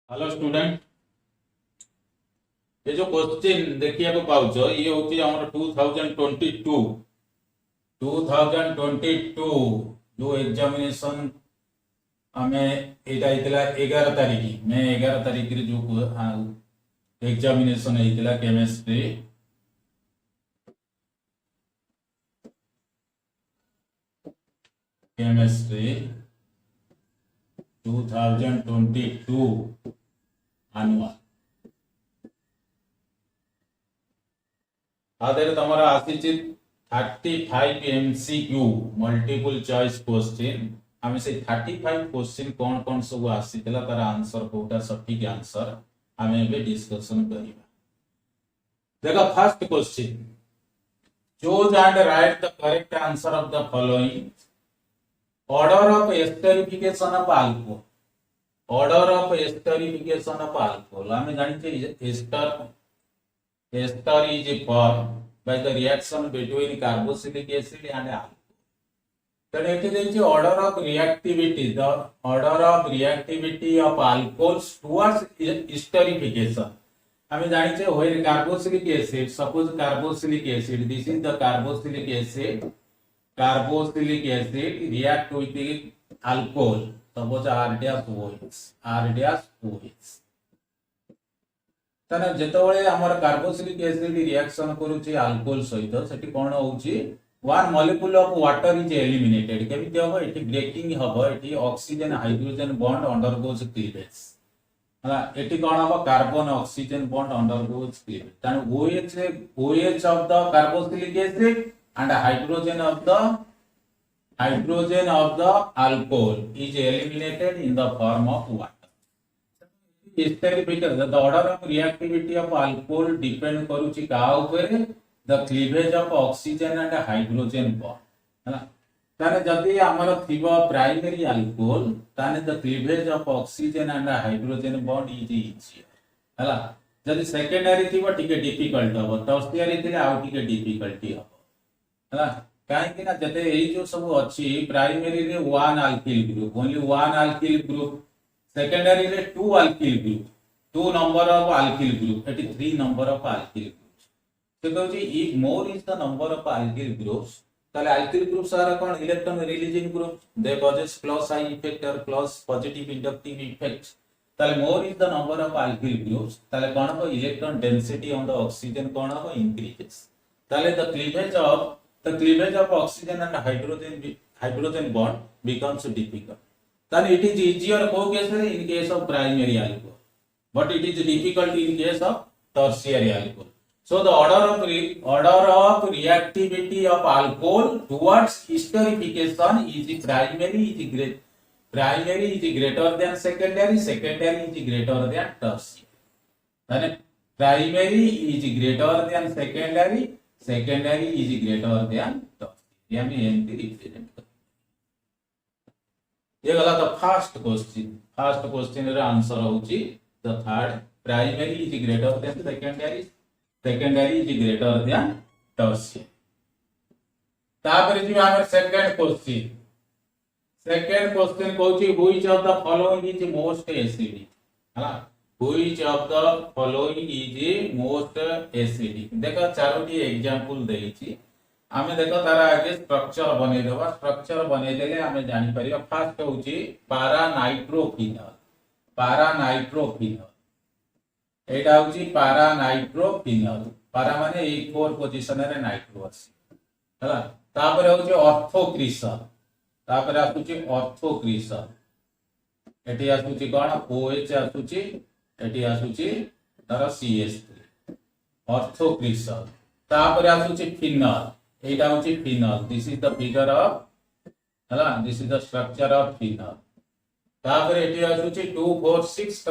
Hello student. ये जो question देखिए को पाउछ ये होची हमर 2022 जो एग्जामिनेशन हमें एटा इतला 11 तारीख मे 11 तारीख रे जो एग्जामिनेशन इतला केमिस्ट्री 2022 आनुअल आधे तमरा आसीची 35 एमसीक्यू मल्टीपल चॉइस क्वेश्चन आमे से 35 क्वेश्चन कौन कौन सब आसीतला तार आंसर कोटा सटीक आंसर आमे बे डिस्कशन करिबा। देखो first question, choose and right the correct answer of the following. Order of esterification of alcohol. Order of esterification of alcohol आमे जानि छे ester is formed by the reaction between carboxylic acid and alcohol. Then it is the order of reactivity. The order of reactivity of alcohols towards esterification. हमें जानी चाहिए when carboxylic acid, suppose carboxylic acid, this is the carboxylic acid. Carboxylic acid react with the alcohol. Suppose R-OH. ताने जेतबळे हमर carboxylic acid reaction करूची alcohol सहित सेठी कोन होउची one molecule of water is eliminated केमिति हबो एठी ब्रेकिंग हबो एठी oxygen hydrogen bond undergoes cleavage हला एठी कोन हबो carbon oxygen bond undergoes cleavage ताने OH of the carboxylic acid and hydrogen of the alcohol is eliminated in the form of water. Esterification, the order of reactivity of alcohol depend करूची का ऊपर the cleavage of oxygen and hydrogen bond हला ताने जदी हमर थिबो primary alcohol ताने the cleavage of oxygen and hydrogen bond is easier हला जदी सेकेंडरी थिबो टिके डिफिकल्ट हबो टर्शियरी थिले आउ टिके डिफिकल्टी हबो हला काहे कि ना जते एई जो सब अछि प्राइमरी रे one alkyl group only one alkyl group secondary रे 2 alkyl group 2 number of alkyl group एटी 3 नंबर ऑफ अल्किल ग्रुप्स तो कहउची if more is the number of alkyl groups ताले अल्किल ग्रुप्स आर कोन electron releasing group they causes plus I effect और plus positive inductive effect ताले more is the number of alkyl groups ताले कोन हो electron density on the oxygen कोन हो increases ताले the cleavage of oxygen and hydrogen bond becomes difficult. Then it is easier in case of primary alcohol, but it is difficult in case of tertiary alcohol. So the order of reactivity of alcohol towards esterification is primary is greater than secondary is greater than tertiary. Then primary is greater than secondary is greater than tertiary. यानी एंटी represent ये गला तो first question रे answer होची the third primary is greater than secondary is greater than tertiary. तापर जी हमर सेकंड क्वेश्चन कहूची which of the following is most acidic हला which of the following is most acidic. देखो चारोटी एग्जांपल देइची आमे देखो तारा आगे स्ट्रक्चर बनै देबा स्ट्रक्चर बनै देले आमे जानि परिबा फर्स्ट होची पारा नाइट्रोफिनल एटा होची पारा नाइट्रोफिनल पारा माने ए 4 पोजीशन रे नाइट्रो अछि हला तापर होची ऑर्थोक्रिसल एटी आसुची कोन OH आसुची एटी आसुची तारा CH3 ऑर्थोक्रिसल तापर आसुची फिनल एटा होची phenol this is the figure of हला this is the structure of phenol तापर एटी आसुची 246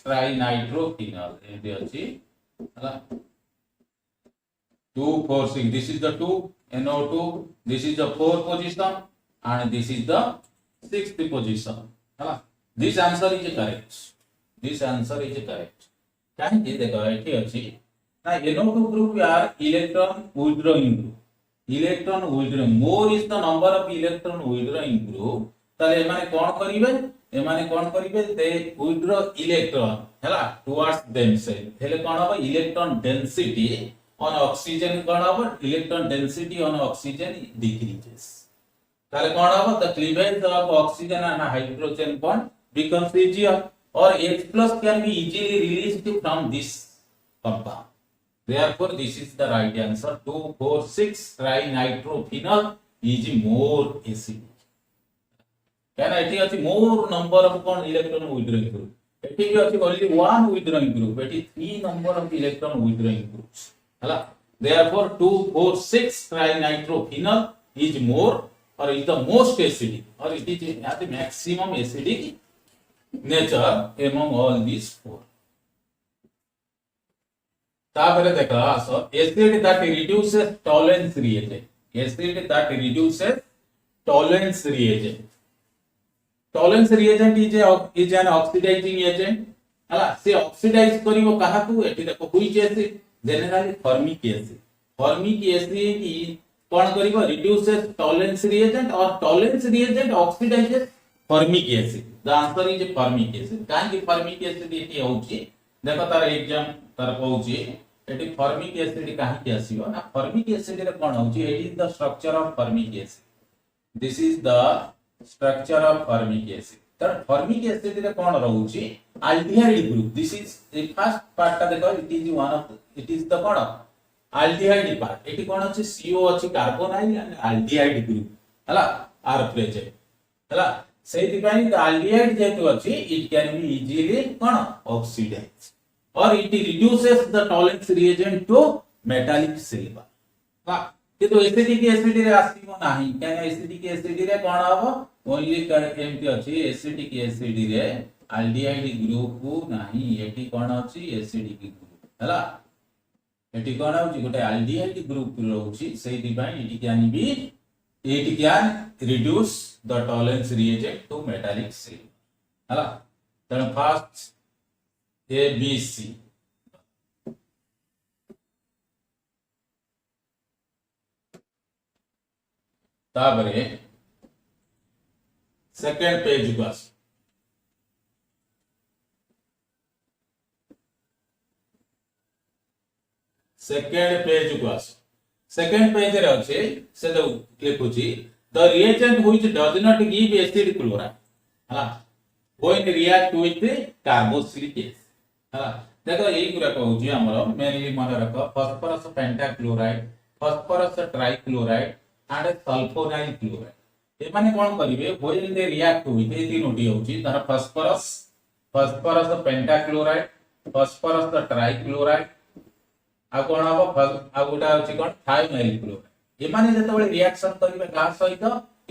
ट्राइनाइट्रोफिनल एटी अछि हला 246 this is the 2 NO2 this is the 4th position and this is the 6th position हला this answer is correct काहे जे देखो eighty अछि ना NO2 group are electron withdrawing group more is the number of electron withdrawing group ताले माने कोन करिवे ए माने कोन करिवे दे विथड्रॉ इलेक्ट्रॉन हैला टुवर्ड्स देमसेल्फ हेले कोन हो इलेक्ट्रॉन डेंसिटी ऑन ऑक्सीजन कोन हो electron density on oxygen decreases ताले कोन हो the cleavage of oxygen and hydrogen bond becomes easier or H plus can be easily released from this compound. Therefore, this is the right answer. 2, 4, 6 trinitrophenol is more acidic. Can I take more number of electron withdrawing group? It is only one withdrawing group. It is 3 number of electron withdrawing groups. Therefore, 2, 4, 6 trinitrophenol is more or is the most acidic or it is at the maximum acidic nature among all these four. तापर देखा आसो acid that reduces tolerance reagent. Acid that reduces tolerance reagent. Tolerance reagent is an oxidizing agent. हला से oxidise करिवो काहाकू एठी देखो which acid generally formic acid. Formic acid की कोन करिवो reduces tolerance reagent or tolerance reagent oxidizes formic acid. The answer is formic acid. काहे formic acid एठी होउची देखो तार एग्जाम तार कहउची एठी formic acid काहे के आसीबो ना formic acid रे कोन होउची eighty is the structure of formic acid. This is the structure of formic acid. तर formic acid रे कोन रहउची aldehyde group. This is the first part ता देखो it is the cone aldehyde part. एठी कोन अछि CO अछि carbonyl and aldehyde group हला are present हला सेति पाई द aldehyde जेतु अछि it can be easily cone oxidized or it reduces the tolerance reagent to metallic silver हा किंतु एसिडिक एसिड रे आसीबो नाही काहे एसिडिक एसिड रे कोन हबो ओनली एमटी अछि एसिडिक एसिड रे aldehyde ग्रुप नाही एठी कोन अछि एसिडिक ग्रुप हला एठी कोन अछि गोटे aldehyde ग्रुप रहउची सेति पाई it can be it can reduce the tolerance reagent to metallic silver hala then first A B C ताबरे सेकंड पेज को आस सेकंड पेज को आस सेकंड पेज रे अछि से लिखुची the reagent which does not give acid chloride हला when react with carboxylic acid हला देखो एई गुरा कहउची हमरो मेनली मन रखो phosphorus pentachloride phosphorus trichloride and sulphonyl chloride ए माने कोन करिवे व्हेन दे रिएक्ट विथ ए तीनोटी होची तार फास्फोरस पेंटाक्लोराइड फास्फोरस ट्राइक्लोराइड आ कोन हबो आ गोटा अछि कोन थायोनाइल क्लोराइड ए माने जतबे रिएक्शन करिवे का सहित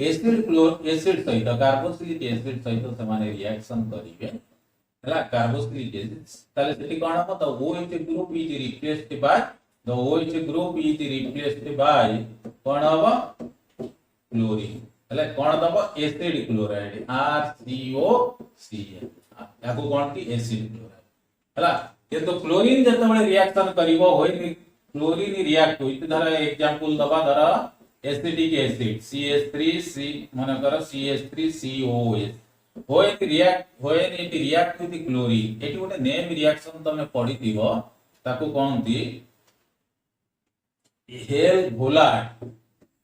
एसिड सहित कार्बोक्सिलिक एसिड सहित से माने रिएक्शन करिवे हला कार्बोक्सिलिक एसिड ताले सेठी कोन हबो the OH group is replaced by the OH group is replaced by कोन हबो क्लोरीन हला कोन दबो एसिड क्लोराइड RCOCl याको कोन की एसिड क्लोराइड हला किंतु क्लोरीन जतबे रिएक्शन करिवो होय क्लोरीन रिएक्ट होय धर एग्जांपल दबा धर एसिडिक एसिड CH3C माने कर CH3COS होय it react with chlorine eighty गोटे नेम रिएक्शन तमे पढी दिबो ताको कोनती हेल-बोलार्ड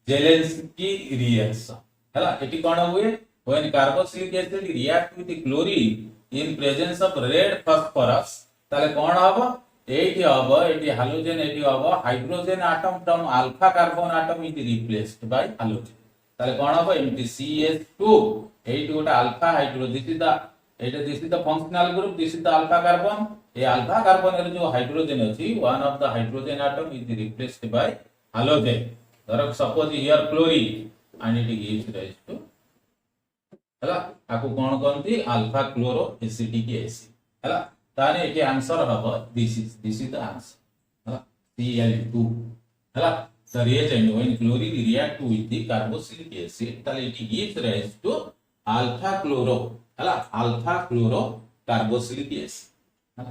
जेलेंस्की रिएक्शन हला एटी कोन होय when carboxylic acid react with chlorine in presence of red phosphorus ताले कोन हबो एठी हबो एठी हाइड्रोजन एठी हबो hydrogen atom from alpha carbon atom is replaced by hydrogen ताले कोन हबो एमटी CH2 एठी गोटा alpha hydrogen this is the functional group this is the alpha carbon ए अल्फा कार्बन रे जो हाइड्रोजन अछि one of the hydrogen atom is replaced by hydrogen धर suppose here chlorine and it gives rise to हला आको कोन कहंती alpha chloro acidic acid हला ताने एके आंसर हबो दिस इज द आंसर हला Cl2 हला the reagent when chlorine react with the carboxylic acid ताले it gives rise to alpha chloro हला अल्फा क्लोरो कार्बोक्सिलिक एसिड हला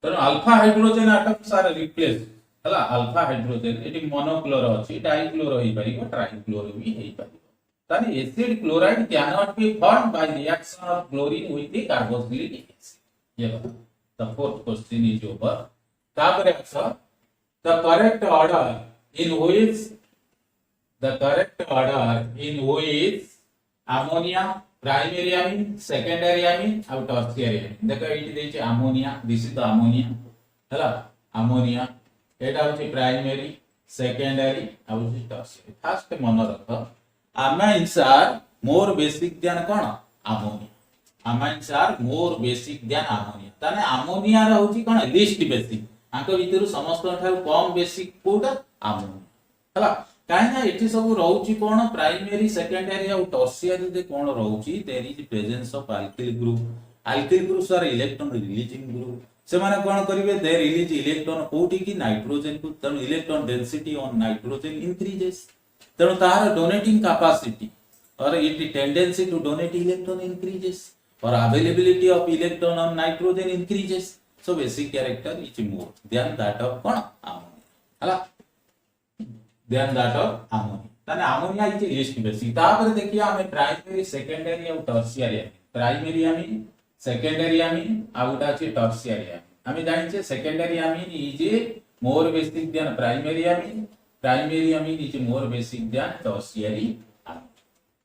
तर alpha hydrogen atoms are replace हला अल्फा हाइड्रोजन एटी monochloro अछि dichloro होई परिबो ट्राइक्लोरो भी होई परिबो then acid chloride cannot be formed by reaction of chlorine with the carboxylic acid. ये बता, the fourth question is over. तापर answer, the correct order in which ammonia primary amine, secondary amine और tertiary amine. देखो ये देइछे ammonia, this is the ammonia हला ammonia, एटा होची primary, secondary और tertiary. First मन रख, amines are more basic than cone ammonia. Amines are more basic than ammonia. ताने ammonia रा होची कोन least basic. आंक भितरु समस्त ठारु कम बेसिक कोटा ammonia हला काहे ना एठी सब रहउची कोन प्राइमरी सेकेंडरी और टर्शियरी दे कोन रहउची there is presence of alkyl groups or electron releasing group से माने कोन करिवे दे रिलीज इलेक्ट्रॉन कोठी की नाइट्रोजन को तनु electron density on nitrogen increases तनु तार डोनेटिंग कैपेसिटी और it tendency to donate electron increases और availability of electron on nitrogen increases so basic character is more than that of कोन ammonia हला देन दैट ऑफ अमोनिया ताने ammonia is least basic तापर देखिया हमें primary secondary और tertiary primary amine secondary amine आउटा अछि टर्शियरी अमीन हमें जानिछे secondary amine is more basic then primary amine is more basic than tertiary amine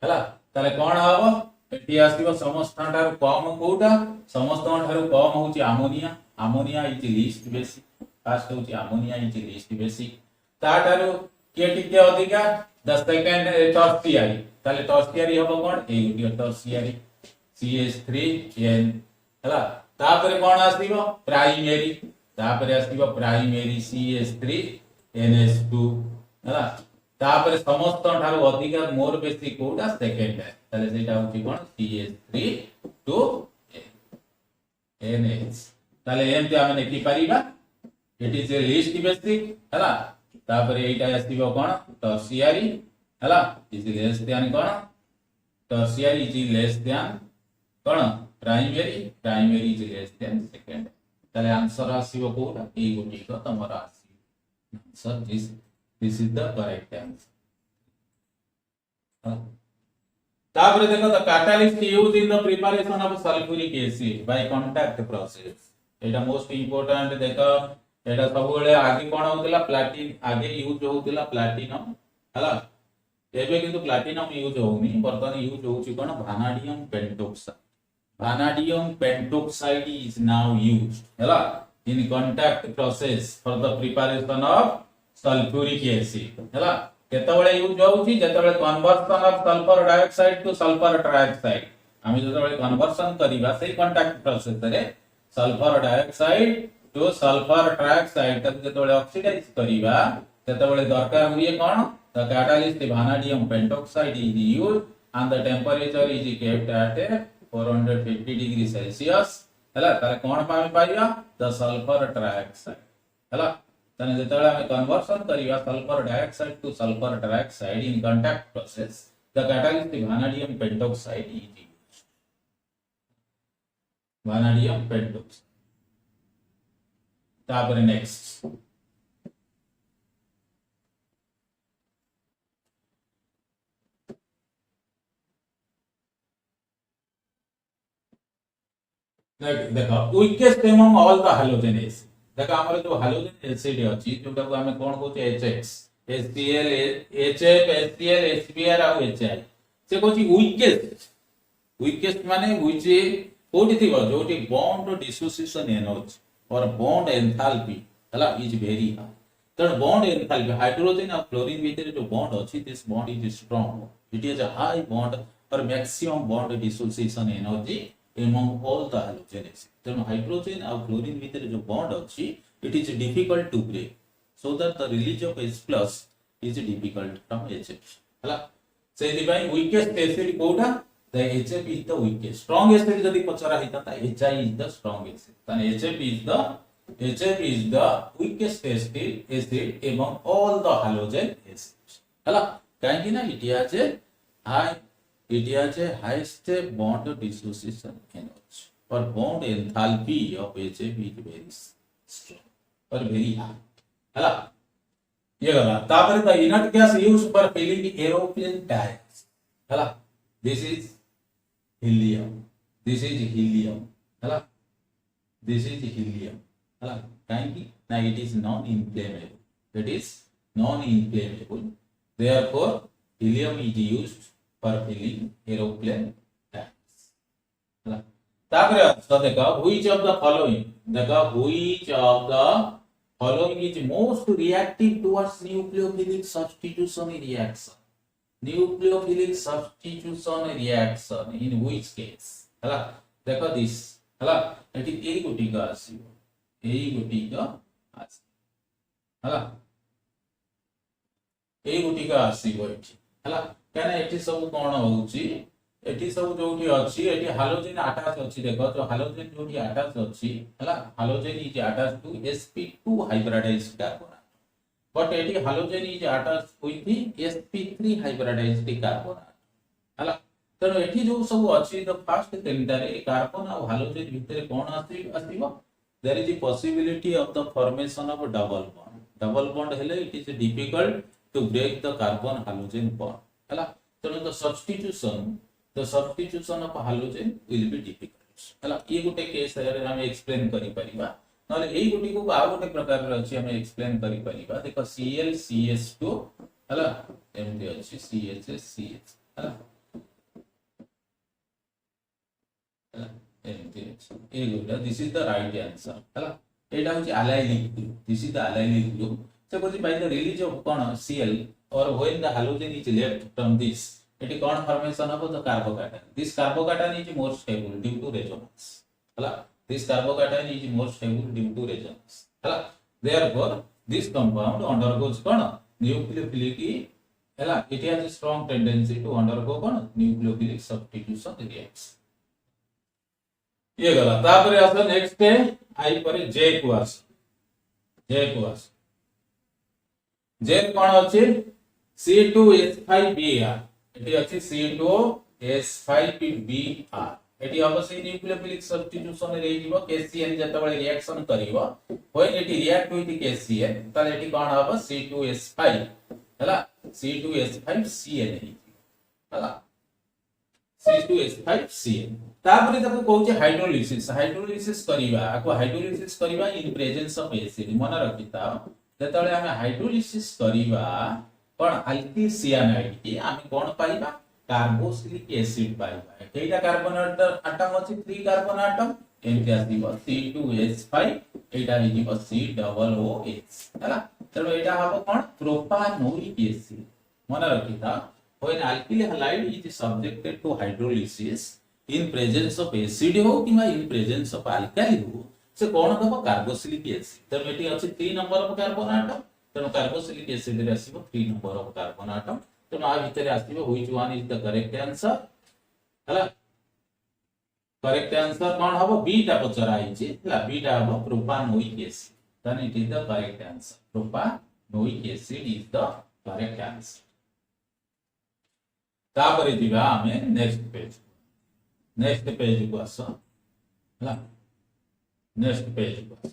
हला ताले कोन हबो एटी आसीबो समस्त ठार कम कोटा समस्त ठार कम होची ammonia is least basic first होची अमोनिया इज लिस्ट बेसिक ताटारो के टिके अधिका 10 सेकंड टर्शियरी ताले टर्शियरी हबो कोन ए गुटी टर्शियरी CH3N हला तापर कोन आसीबो प्राइमरी CH3NH2 हला तापर समस्त ठार अधिका मोर बेसिक कोटा सेकंड ताले सेटा होची कोन CH3NH ताले एमते आमे नेकी परिबा it is a least basic हला तापर एटा आसीबो कोन टर्शियरी हला इज लेस देन कोन टर्शियरी इज लेस देन कोन primary is less than second ताले आंसर आसीबो कोटा ए गुटी को तमरा आसी answer this is the correct answer तापर देखो the catalyst used in the preparation of sulphuric acid by contact process एटा मोस्ट इंपोर्टेंट देखो एटा सबले आगे कोन होतला प्लैटिन आगे यूज होतला प्लैटिनम हला एबे किंतु प्लैटिनम यूज होउनी वर्तमान यूज होउची कोन vanadium pentoxide is now used हला in contact process for the preparation of sulfuric acid हला केतबळे यूज होउची जेतबळे conversion of sulphur dioxide to sulphur trioxide आमी जेतबळे कन्वर्जन करिबा सेही कांटेक्ट प्रोसेस रे sulphur dioxide to sulphur trioxide तक जेतबळे ऑक्सीडाइज करिबा तेतबळे दरकार हुए कोन the catalyst vanadium pentoxide is used and the temperature is kept at 450 degree celsius हला तारे कोन पाइबा द सल्फर ट्राइऑक्साइड हला तने जेतबळे हम कन्वर्जन करिबा sulphur dioxide to sulphur trioxide in contact process the catalyst vanadium pentoxide is used vanadium pentoxide तापर next देखो weakest among all the halogen acid देखो हमर जो हैलोजन एसिड अछि जोटा को हमें कोन कहते HX HCl HF HCl HBr और HI से कोची वीकेस्ट माने व्हिच कोठी थिबो जोटी बॉन्ड डिसोसिएशन एनर्जी और बॉन्ड एंथैल्पी हला इज वेरी हाई तन बॉन्ड एंथैल्पी हाइड्रोजन और क्लोरीन भीतर जो बॉन्ड अछि this bond is strong it is a high bond और maximum bond dissociation energy among all the halogen acids then hydrogen और chlorine भीतर जो bond अछि it is difficult to break so that the release of H plus is difficult from HF हला सेहि भाई weakest acid कोठा the HF is the weakest strong acid जदी पचरा हिता ता HI is the strong acid तने HF is the weakest acid among all the halogen acids हला काहे कि ना it has a highest bond dissociation energy or bond enthalpy of HF is very strong or very high हला ये गला तापर the inert gas used for filling aeroplane tyres हला this is helium, this is helium हला this is helium हला काहे ना it is non inflammable, it is non inflammable, therefore helium is used for filling aeroplane tanks हला तापर तो देखो which of the following, देखो which of the following is most reactive towards nucleophilic substitution reaction, nucleophilic substitution reaction in which case हला देखो this हला eighty एई गुटी का आसीबो एई गुटी का आसी हला एई गुटी का आसीबो एटी हला काना एटी सब कोन होउची एटी सब जोठी अछि एटी हालोजेन अटैच अछि देखो तो हालोजेन जोठी अटैच अछि हला halogen is attach to sp2 hybridized carbon, but एटी halogen is attach with sp3 hybridized carbon हला तनो एठी जो सब अछि द फर्स्ट तीनटा रे कार्बन और हालोजेन भितर कोन आसीबो there is a possibility of the formation of double bond हेले it is difficult to break the carbon halogen bond हला तनो the substitution of halogen will be difficult हला ये गुटे केस रे हम एक्सप्लेन करि परिबा नले एई गुटी को आ गुटे प्रकार रे अछि हम एक्सप्लेन करि परिबा देखो ClCH2 हला एमती अछि CHCH हला this is the right answer हला एटा होची allylic group, this is the allylic group, suppose by the release of cone Cl or when the halogen is left from this eighty cone formation of the carbocation, this carbocation is more stable due to resonance हला this carbocation is more stable due to resonance हला therefore this compound undergoes cone nucleophilic हला it has a strong tendency to undergo cone nucleophilic substitution reaction ये गला तापर आसा next I पर जे को आस जे कोन अछि C2H5Br एटी अछि C2H5Br एटी अवश्य न्यूक्लियोफिलिक सब्स्टिट्यूशन रे जीवो KCl जतबळे रिएक्शन करिवो होय एटी रिएक्ट विथ KCl त एटी कोन हबो C2H5 हला C2H5Cl हला C2H5Cl तापर तको कहूचे हाइड्रोलिसिस करिवा आको हाइड्रोलिसिस करिवा इन प्रेजेंस ऑफ एसिड मन रखिता जतबळे हम हाइड्रोलिसिस करिवा कोन अल्किल सियानाइड की हम कोन पाइबा कार्बोक्सिलिक एसिड पाइबा एटा कार्बन एटम अछि 3 कार्बन एटम एमति आसीबो C2H5 एटा हिजिबो COOH हला तनो एटा हबो कोन प्रोपानोइक एसिड मन रखिता when alkyl halide is subjected to hydrolysis in presence of acid हो keema in presence of alkyl हो से कोन दबो कार्बोक्सिलिक एसिड त एटी अछि 3 नंबर ऑफ कार्बन एटम तनो कार्बोक्सिलिक एसिड रे आसीबो 3 नंबर ऑफ कार्बन एटम तनो आ भितरे आसीबो which one is the correct answer हला करेक्ट आंसर कोन हबो बीटा पचरा आइछि हला बीटा हबो propanoic acid then it is the correct answer propanoic acid is the correct answer तापर दिबा हमें नेक्स्ट पेज को आसो हला नेक्स्ट पेज को आसो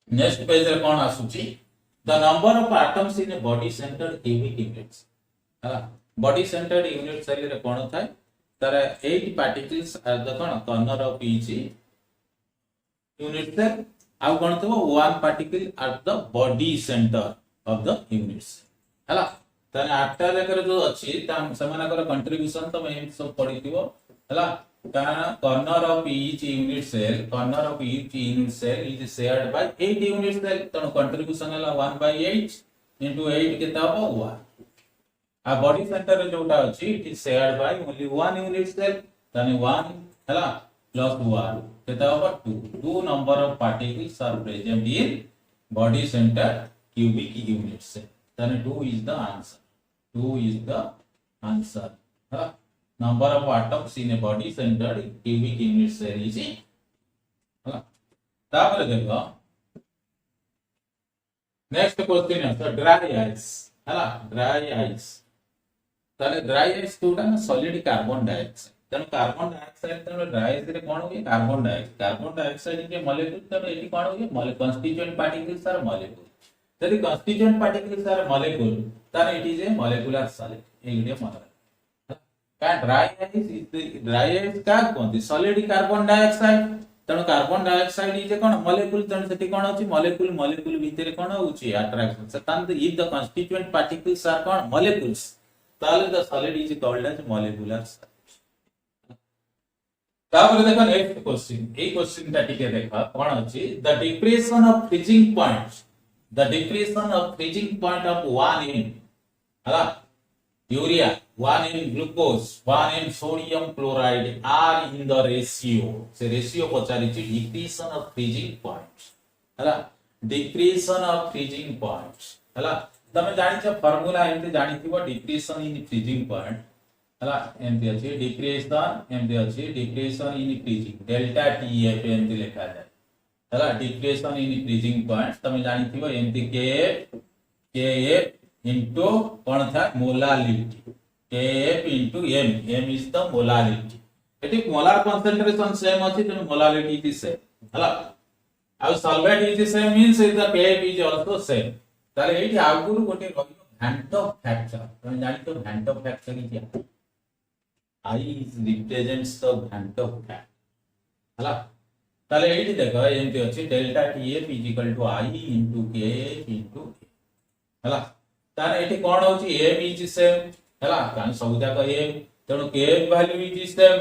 नेक्स्ट पेज रे कोन आसुची the number of atoms in a body centred cubic units हला बॉडी सेंटर्ड यूनिट सेल रे कोन थाय तार 8 पार्टिकल्स आर द कोन corner of each unit cell आउ कोन थबो 1 particle at the body centre of the units हला तने 8टा लेकर जो अछि ता समानकर कंट्रीब्यूशन तो एम सब पडिथिबो हला कारण corner of each unit cell is shared by 8 unit cell तनो कंट्रीब्यूशन हला 1/8 into 8 केता हो 1 आ बॉडी सेंटर रे जोटा अछि it is shared by only 1 unit cell तने 1 हला plus 1 केता हो 2 number of particles are present in body center cubic unit cell then 2 is the answer हाँ number of atoms in a body center cubic unit cell is हाँ तापर देखो next question है dry ice हाँ dry ice ताले dry ice Kota ना solid carbon dioxide ତେଣୁ carbon dioxide ତେଣୁ ଡ୍ରାଏଜ୍ ରେ କଣ ହୁଏ କାର୍ବନ ଡାଇଅକ୍ସାଇଡ ଯେ ମଲିକ୍ୟୁଲ ତେଣୁ ଏଠି କଣ ହୁଏ କନଷ୍ଟିଟ୍ୟୁଏंट ପାର୍ଟିକଲ୍ସ ଆର ମଲିକ୍ୟୁଲ ଯଦି କନଷ୍ଟିଟ୍ୟୁଏंट ପାର୍ଟିକଲ୍ସ ଆର ମଲିକ୍ୟୁଲ ତାହେଲେ ଇଟ ଇଜ ଏ ମଲିକ୍ୟୁଲାର ସଲିड ଏଇ ଗୁଡିଏ ମନେ ରଖ का ड्राई आइस का कोनती सॉलिड कार्बन डाइऑक्साइड तेणु कार्बन डाइऑक्साइड इज कोन मॉलिक्यूल तेणु सेठी कोन होची मॉलिक्यूल भीतर कोन होची अट्रैक्शन सतान if the constituent particles are कोन मॉलिक्यूल्स ताले the solid is called as molecular solid तापर देखो नेक्स्ट क्वेश्चन ए क्वेश्चन ता टिके देखा कोन होची the depression of freezing point of 1 in हला urea 1 in glucose 1 in sodium chloride are in the ratio से ratio पचारी ची decretion of freezing points हला decretion of freezing points हला तमे जानि छ फार्मूला एमते जानि थिबो decretion in freezing point हला एमते अछि decretion in freezing delta TF एमते लिखा जाय हला decretion in freezing point तमे जानि थिबो एमते KF into कौन था molality Kf into m m is the molality एटी मोलार concentration सेम अछि त मोलालिटी इज सेम हला आ solvent is same means the Kf is also same ताले एटी आगुरु गोटे रहियो भ्यान्टो फैक्टर तमे जानि तो भ्यान्टो फैक्टर कि I is represents the van't factor हला ताले एटी देखो एमती अछि delta Tf is equal to I into Kf into हला ताने एठी कोन होची m इज सेम हला कान सब जाक m तेणु kf वैल्यू इज सेम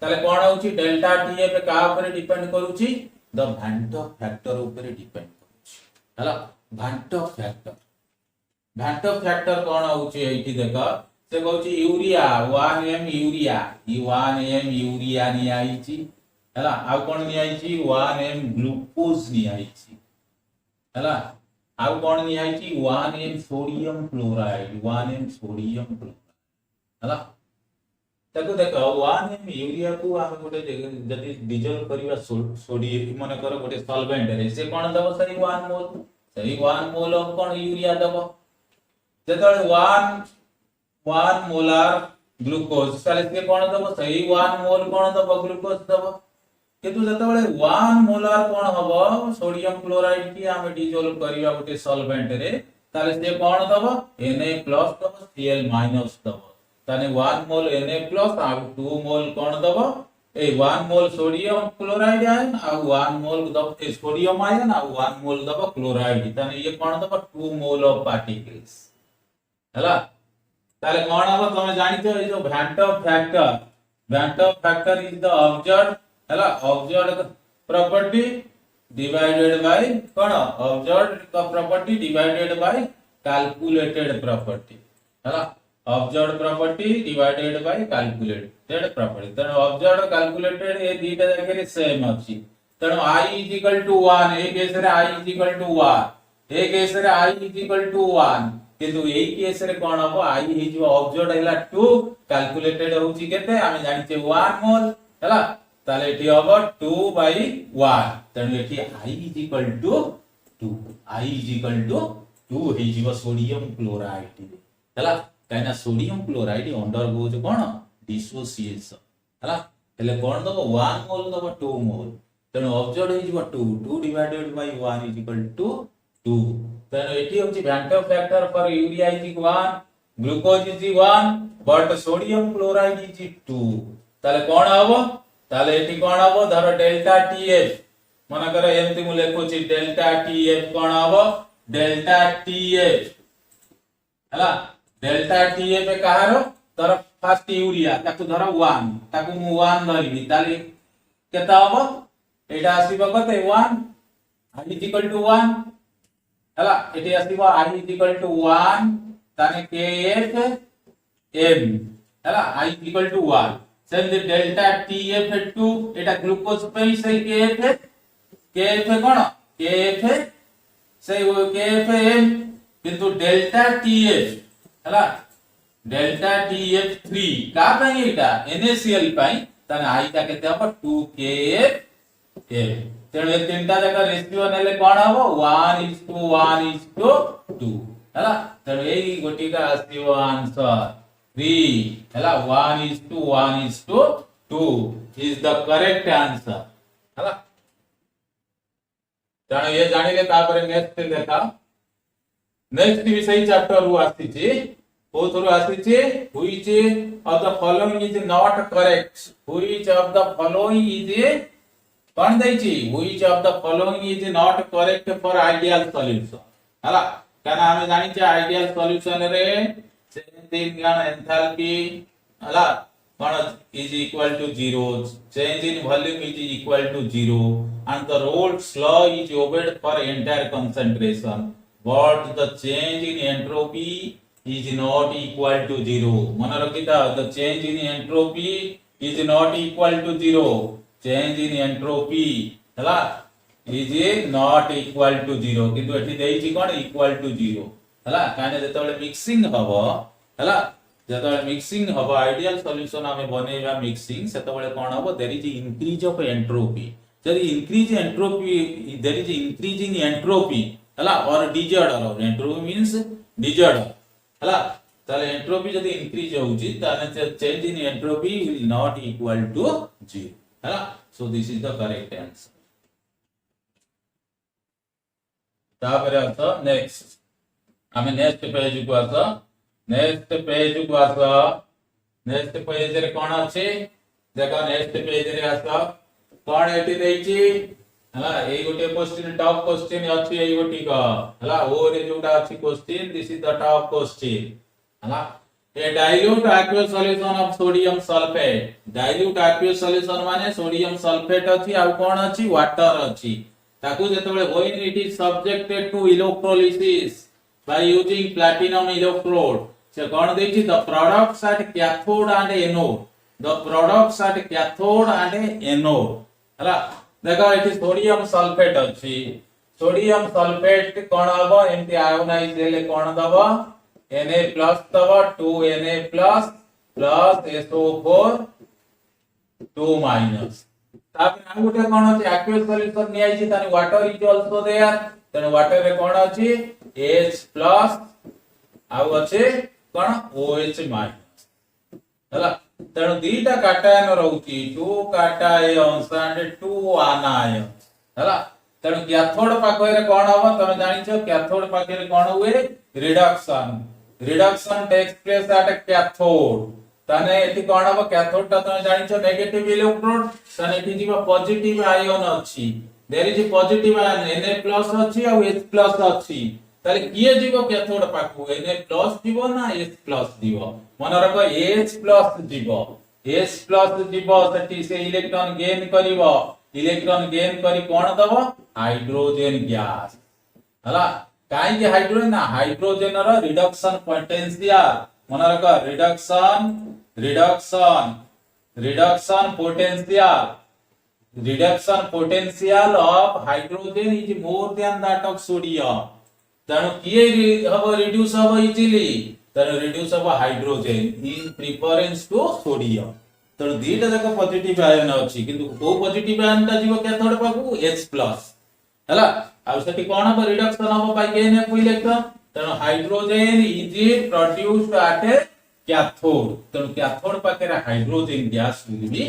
ताले कोन होची डेल्टा tf का ऊपर डिपेंड करूची द भांटो फैक्टर ऊपर डिपेंड करूची हला भांटो फैक्टर कोन होची एठी देखा से कहूची यूरिया 1m यूरिया नि आईची हला आ कोन नि आईची 1m ग्लूकोज नि आईची हला आउ कोन नि आइची 1m सोडियम क्लोराइड हला ताको देखो 1m यूरिया को हम गोटे जति डिजोल्व करिवा सोडियम माने कर गोटे सॉल्वेंट रे से कोन दबो सही 1 मोल ऑफ कोन यूरिया दबो जेतले 1 मोलार ग्लूकोज ताले से कोन दबो सही 1 मोल कोन दबो ग्लूकोज दबो किंतु जतबेले 1 मोलार कोन हबो सोडियम क्लोराइड की हम डिसॉल्व करिया गोटे सॉल्वेंट रे ताले से कोन दबो Na+ दबो Cl- दबो ताने 1 मोल Na+ आ 2 मोल कोन दबो ए 1 मोल सोडियम क्लोराइड आयन आ 1 मोल दबो सोडियम आयन आ 1 मोल दबो क्लोराइड ताने ये कोन दबो 2 मोल ऑफ पार्टिकल्स हला ताले कोन हबो तमे जानि तो ए जो van't factor is the observed हला ऑब्जर्व्ड प्रॉपर्टी डिवाइडेड बाय कोन observed property divided by calculated property हला observed property divided by calculated property तनो ऑब्जर्व्ड कैलकुलेटेड ए दीटा जाके सेम अछि तनो I = 1 ए केस रे I = 1 ए केस रे I = 1 किंतु एई केस रे कोन हबो I हि जो ऑब्जर्व्ड हैला 2 कैलकुलेटेड होची केते हम जानि छे 1 मोल हला ताले एठी हबो 2/1 तनो एठी I = 2 हे जीव सोडियम क्लोराइड हला काइना सोडियम क्लोराइड अंडरगोज कोन डिसोसिएशन हला हेले कोन दबो 1 मोल दबो 2 मोल तनो ऑब्जर्व्ड हे जीव 2 डिवाइडेड बाय 1 = 2 तनो एठी होची van't factor for urea is 1 glucose is 1 but sodium chloride is 2 ताले कोन हबो ताले एठी कोन हबो धरो डेल्टा TF माने करे एमति मु लेखोची डेल्टा TF कोन हबो डेल्टा TF हला डेल्टा TF कहारो धरो फर्स्ट यूरिया ताकू धरो 1 ताकू मु 1 धरिबी ताले केता हबो एटा आसीबो कते 1 I = 1 हला एठी आसीबो I = 1 ताने KF m हला I = 1 same the delta TF2 Etah glucose पे से KF कोन KF से KFM किंतु डेल्टा TF हला डेल्टा TF3 का पई एटा NaCl पई तने I ता केते हबो 2KF तेणु ए तीनटा जका रेशियो नेले कोन हबो 1:1:2 हला तेणु एई गोटी का आसीबो आंसर 3 हला 1:1:2 2 is the correct answer हला जानो ये जानिले तापर नेक्स्ट देखा नेक्स्ट विषय चैप्टर रु आसीची कोथरु आसीची which of the following is not correct which of the following is कौन दैची which of the following is not correct for ideal solution हला काना हमें जानि छ आइडियल सॉल्यूशन रे चेंज इन एंथैल्पी हला कौन is equal to 0 change in volume is equal to 0 and the Rolle's law is obeyed for entire concentration but the change in entropy is not equal to 0 मन रखिता the change in entropy is not equal to 0 change in entropy हला is not equal to 0 किंतु एठी देइछि कोन equal to 0 हला काने जेतबेले mixing हबो हला जेतबेले mixing हबो आइडियल सॉल्यूशन हमें बनेबा मिक्सिंग सेतबेले कोन हबो there is increase of entropy there is increase in entropy there is increase in entropy हला or disorder entropy means disorder हला ताले entropy जदी increase होउची ताने change in entropy will not equal to 0 हला so this is the correct answer तापरे आसा next हमें next page को आसा next page को आसा next page रे कोन अछि देखा next page रे आसा कौन एटी देइची हला ए गोटे क्वेश्चन टॉप क्वेश्चन अछि ए गोटी का हला ओ रे जोटा अछि question this is the top question हला a dilute aqueous solution of sodium sulphate dilute aqueous solution माने सोडियम सल्फेट अछि आ कोन अछि वाटर अछि ताकू जेतबेले when it is subjected to electrolysis by using platinum electrode से कोन देइची the products at cathode and anode the products at cathode and anode हला देखो एठी सोडियम सल्फेट अछि सोडियम सल्फेट कोन हबो एंटी आयोनाइज देले कोन दबो Na+ दबो 2Na+ प्लस SO4 2- तापर आ गुटे कोन अछि एक्वस सॉल्यूशन नि आइछि तानि वाटर इज आल्सो देयर तने वाटर रे कोन अछि H+ आउ अछि कोन OH- हला तेणु दीटा काटायन रहउची 2 काटायन एंड 2 आनायन हला तेणु कैथोड पाखरे कोन हबो तमे जानि छ कैथोड पाखरे कोन हुए reduction takes place at cathode तने एठी कोन हबो कैथोड ता तमे जानि छ नेगेटिव इलेक्ट्रोड तने एठी जीवा पॉजिटिव आयन अछि there is positive ion Na+ अछि आ H+ अछि ताले किए जीवो कैथोड पाखु Na+ जीवो ना H+ जीवो मन रखो H+ जीवो H+ जीवो सेठी से इलेक्ट्रॉन गेन करिवो इलेक्ट्रॉन गेन करी कोन दबो हाइड्रोजन गैस हला काई के हाइड्रोजन ना हाइड्रोजन रो रिडक्शन पोटेंशियल मन रखो reduction potential of hydrogen is more than that of sodium तनो किए हबो रिड्यूस हबो इजीली तनो रिड्यूस हबो hydrogen in preference to sodium तनो दीटा जक पॉजिटिव आयन अछि किंतु को पॉजिटिव आयन ता जीव कैथोड पाकू H+ हला आ सेठी कोन हबो रिडक्शन हबो बाय गेन ऑफ इलेक्ट्रॉन तनो hydrogen is produced at cathode तनो कैथोड पाकेरा hydrogen gas will be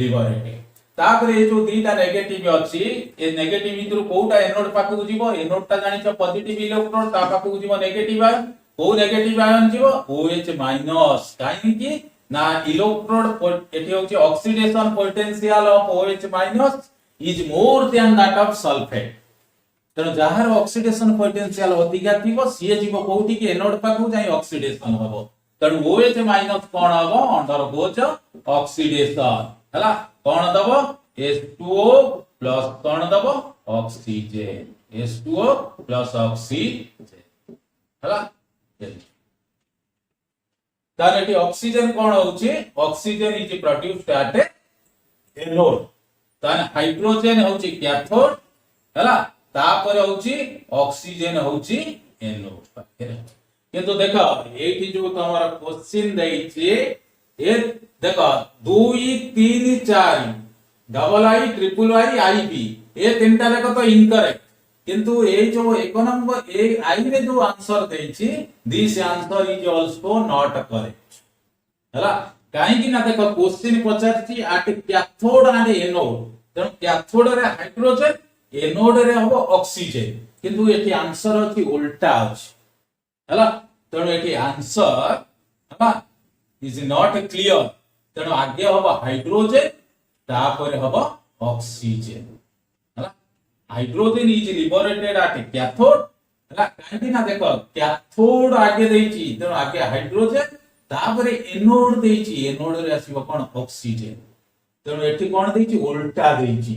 liberated तापरे ए जो दीटा नेगेटिव अछि ए नेगेटिव इतरु कोटा एनोड पाकु जीवो एनोड ता जानि छ पॉजिटिव इलेक्ट्रॉन ता पाकु जीवो नेगेटिव आयन को नेगेटिव आयन जीवो OH- काहे कि ना इलेक्ट्रोड एठी होछि oxidation potential of OH- is more than that of sulphate तनो जहार ऑक्सीडेशन पोटेंशियल अधिका थिबो सीए जीवो कोठी कि एनोड पाकु जाई ऑक्सीडेशन हबो तनो OH- कोन हबो अंडर गोज ऑक्सीडेशन हला कोन दबो H2O प्लस कोन दबो ऑक्सीजन H2O प्लस ऑक्सीजन हला तार एटी ऑक्सीजन कोन होउची oxygen is produced at anode तान हाइड्रोजन होउची कैथोड हला तापर होउची ऑक्सीजन होउची एनोड पाखरे किंतु देखो एठी जो तमरा क्वेश्चन दैछि ए देखो 2 3 4 डबल आई ट्रिपल आई आईबी ए तीनटा जाक तो इनकरेक्ट किंतु ए जो एक नंबर ए आई में जो आंसर दैछि this answer is also not correct हला कहीं ना देख क्वेश्चन पचारछि एट कैथोड एंड एनोड तेणु कैथोड रे हाइड्रोजन एनोड रे हबो ऑक्सीजन किंतु एठी आंसर अछि उल्टा अछि हला तेणु एठी आंसर हला इज नॉट क्लियर तेणु आगे हबो हाइड्रोजन तापर हबो ऑक्सीजन हला hydrogen is liberated at cathode हला कहीं ना देखो कैथोड आगे देछि तेणु आगे हाइड्रोजन तापर एनोड देछि एनोड रे आसीबो कोन ऑक्सीजन तेणु एठी कोन देछि उल्टा देछि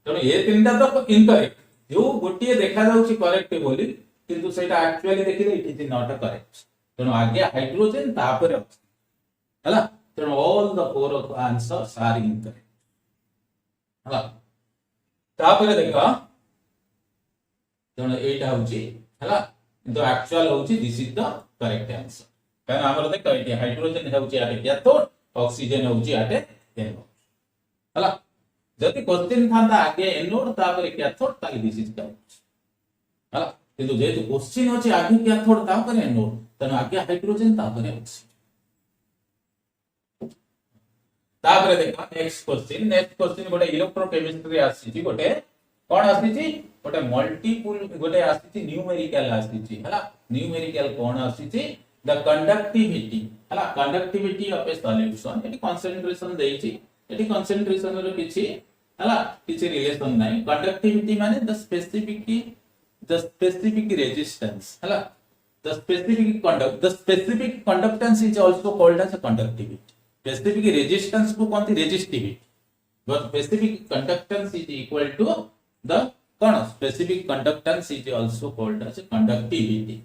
तेणु ए तीनटा तो इनकरेक्ट जो गोटिए देखा जाउछि करेक्ट बोली किंतु सेटा एक्चुअली देखिले इट इज नॉट करेक्ट तेणु आगे हाइड्रोजन तापर ऑक्सीजन हला तेणु all the four answers are incorrect हला तापर देखा तेणु एटा होछि हला किंतु एक्चुअल होछि this is the correct answer कारण हमर देख एटी हाइड्रोजन होउची आटे कैथोड ऑक्सीजन होउची आटे एनोड हला जति क्वेश्चन थांदा आगे एनोड तापर कैथोड ताली दिस इज करेक्ट हला किंतु जेतु क्वेश्चन होची आगे कैथोड तापर एनोड तनो आगे हाइड्रोजन तापर ऑक्सीजन तापर देखा नेक्स्ट क्वेश्चन गोटे इलेक्ट्रोकेमिस्ट्री आसीची गोटे कोन आसीची गोटे मल्टीपल गोटे आसीची न्यूमेरिकल आसीची हला न्यूमेरिकल कोन आसीची the conductivity हला conductivity of a solution एटी concentration देइची एटी concentration रो किछि हला किछि रिलेशन नाही conductivity माने the specific resistance हला the specific conductance is also called as a conductivity specific resistance को कोनती resistivity but specific conductance is equal to the cone specific conductance is also called as a conductivity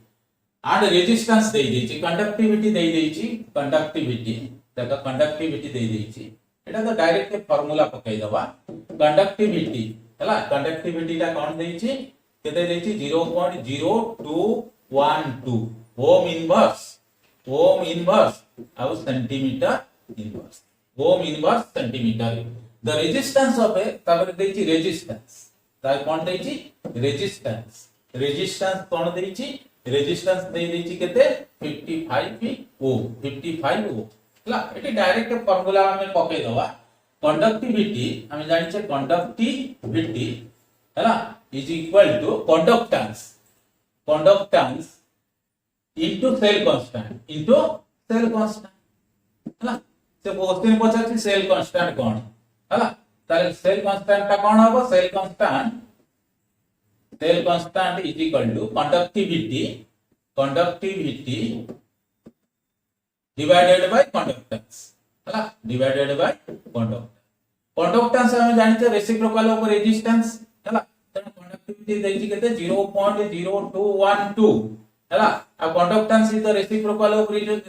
and resistance दे देछि conductivity दे देछि conductivity तका conductivity दे देछि एटा तो direct formula पकाई दबा conductivity हला conductivity ता कोन देछि केते देछि 0.0212 ओम इनवर्स आउ centimetre inverse ohm inverse centimetre the resistance of ए तबर देछि रेजिस्टेंस ता कोन देछि रेजिस्टेंस कोन देछि रेजिस्टेंस दे देछि केते 55 ओम हला एटी डायरेक्ट फार्मूला हमें पके दवा कंडक्टिविटी हमें जानि छे कंडक्टिविटी हला is equal to conductance into cell constant हला से क्वेश्चन पछाछि सेल कांस्टेंट कोन हला ताले सेल कांस्टेंट ता कोन हबो cell constant is equal to conductivity divided by conductance हला divided by conductance हम जानिते रेसिप्रोकल ऑफ रेजिस्टेंस हला तन कंडक्टिविटी देछि केते 0.0212 हला आ conductance is the reciprocal of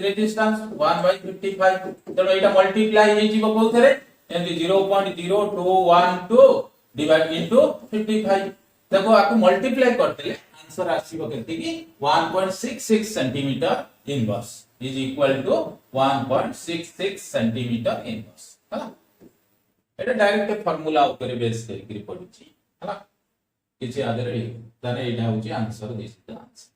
resistance 1/55 तन एटा मल्टीप्लाई हे जीवो कोथरे एंड 0.0212 डिवाइड इनटू 55 देखो आपको मल्टीप्लाई करते आंसर आसीबो केते की 1.66 centimetre inverse is equal to 1.66 centimetre inverse हला एटा डायरेक्ट फार्मूला ऊपर बेस करी पडुची हला किछि आदर ताने एटा होची answer this the answer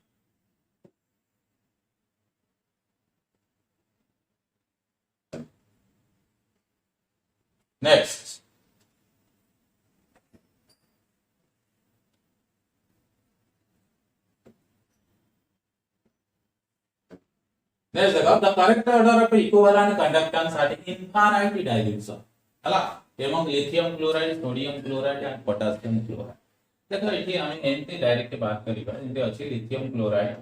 next Next, the correct order of equivalent conductance at infinite dilution. हला among lithium chloride, sodium chloride and potassium chloride. देखो एठी हम एंटी डायरेक्ट बात करिबा एंटी अछि lithium chloride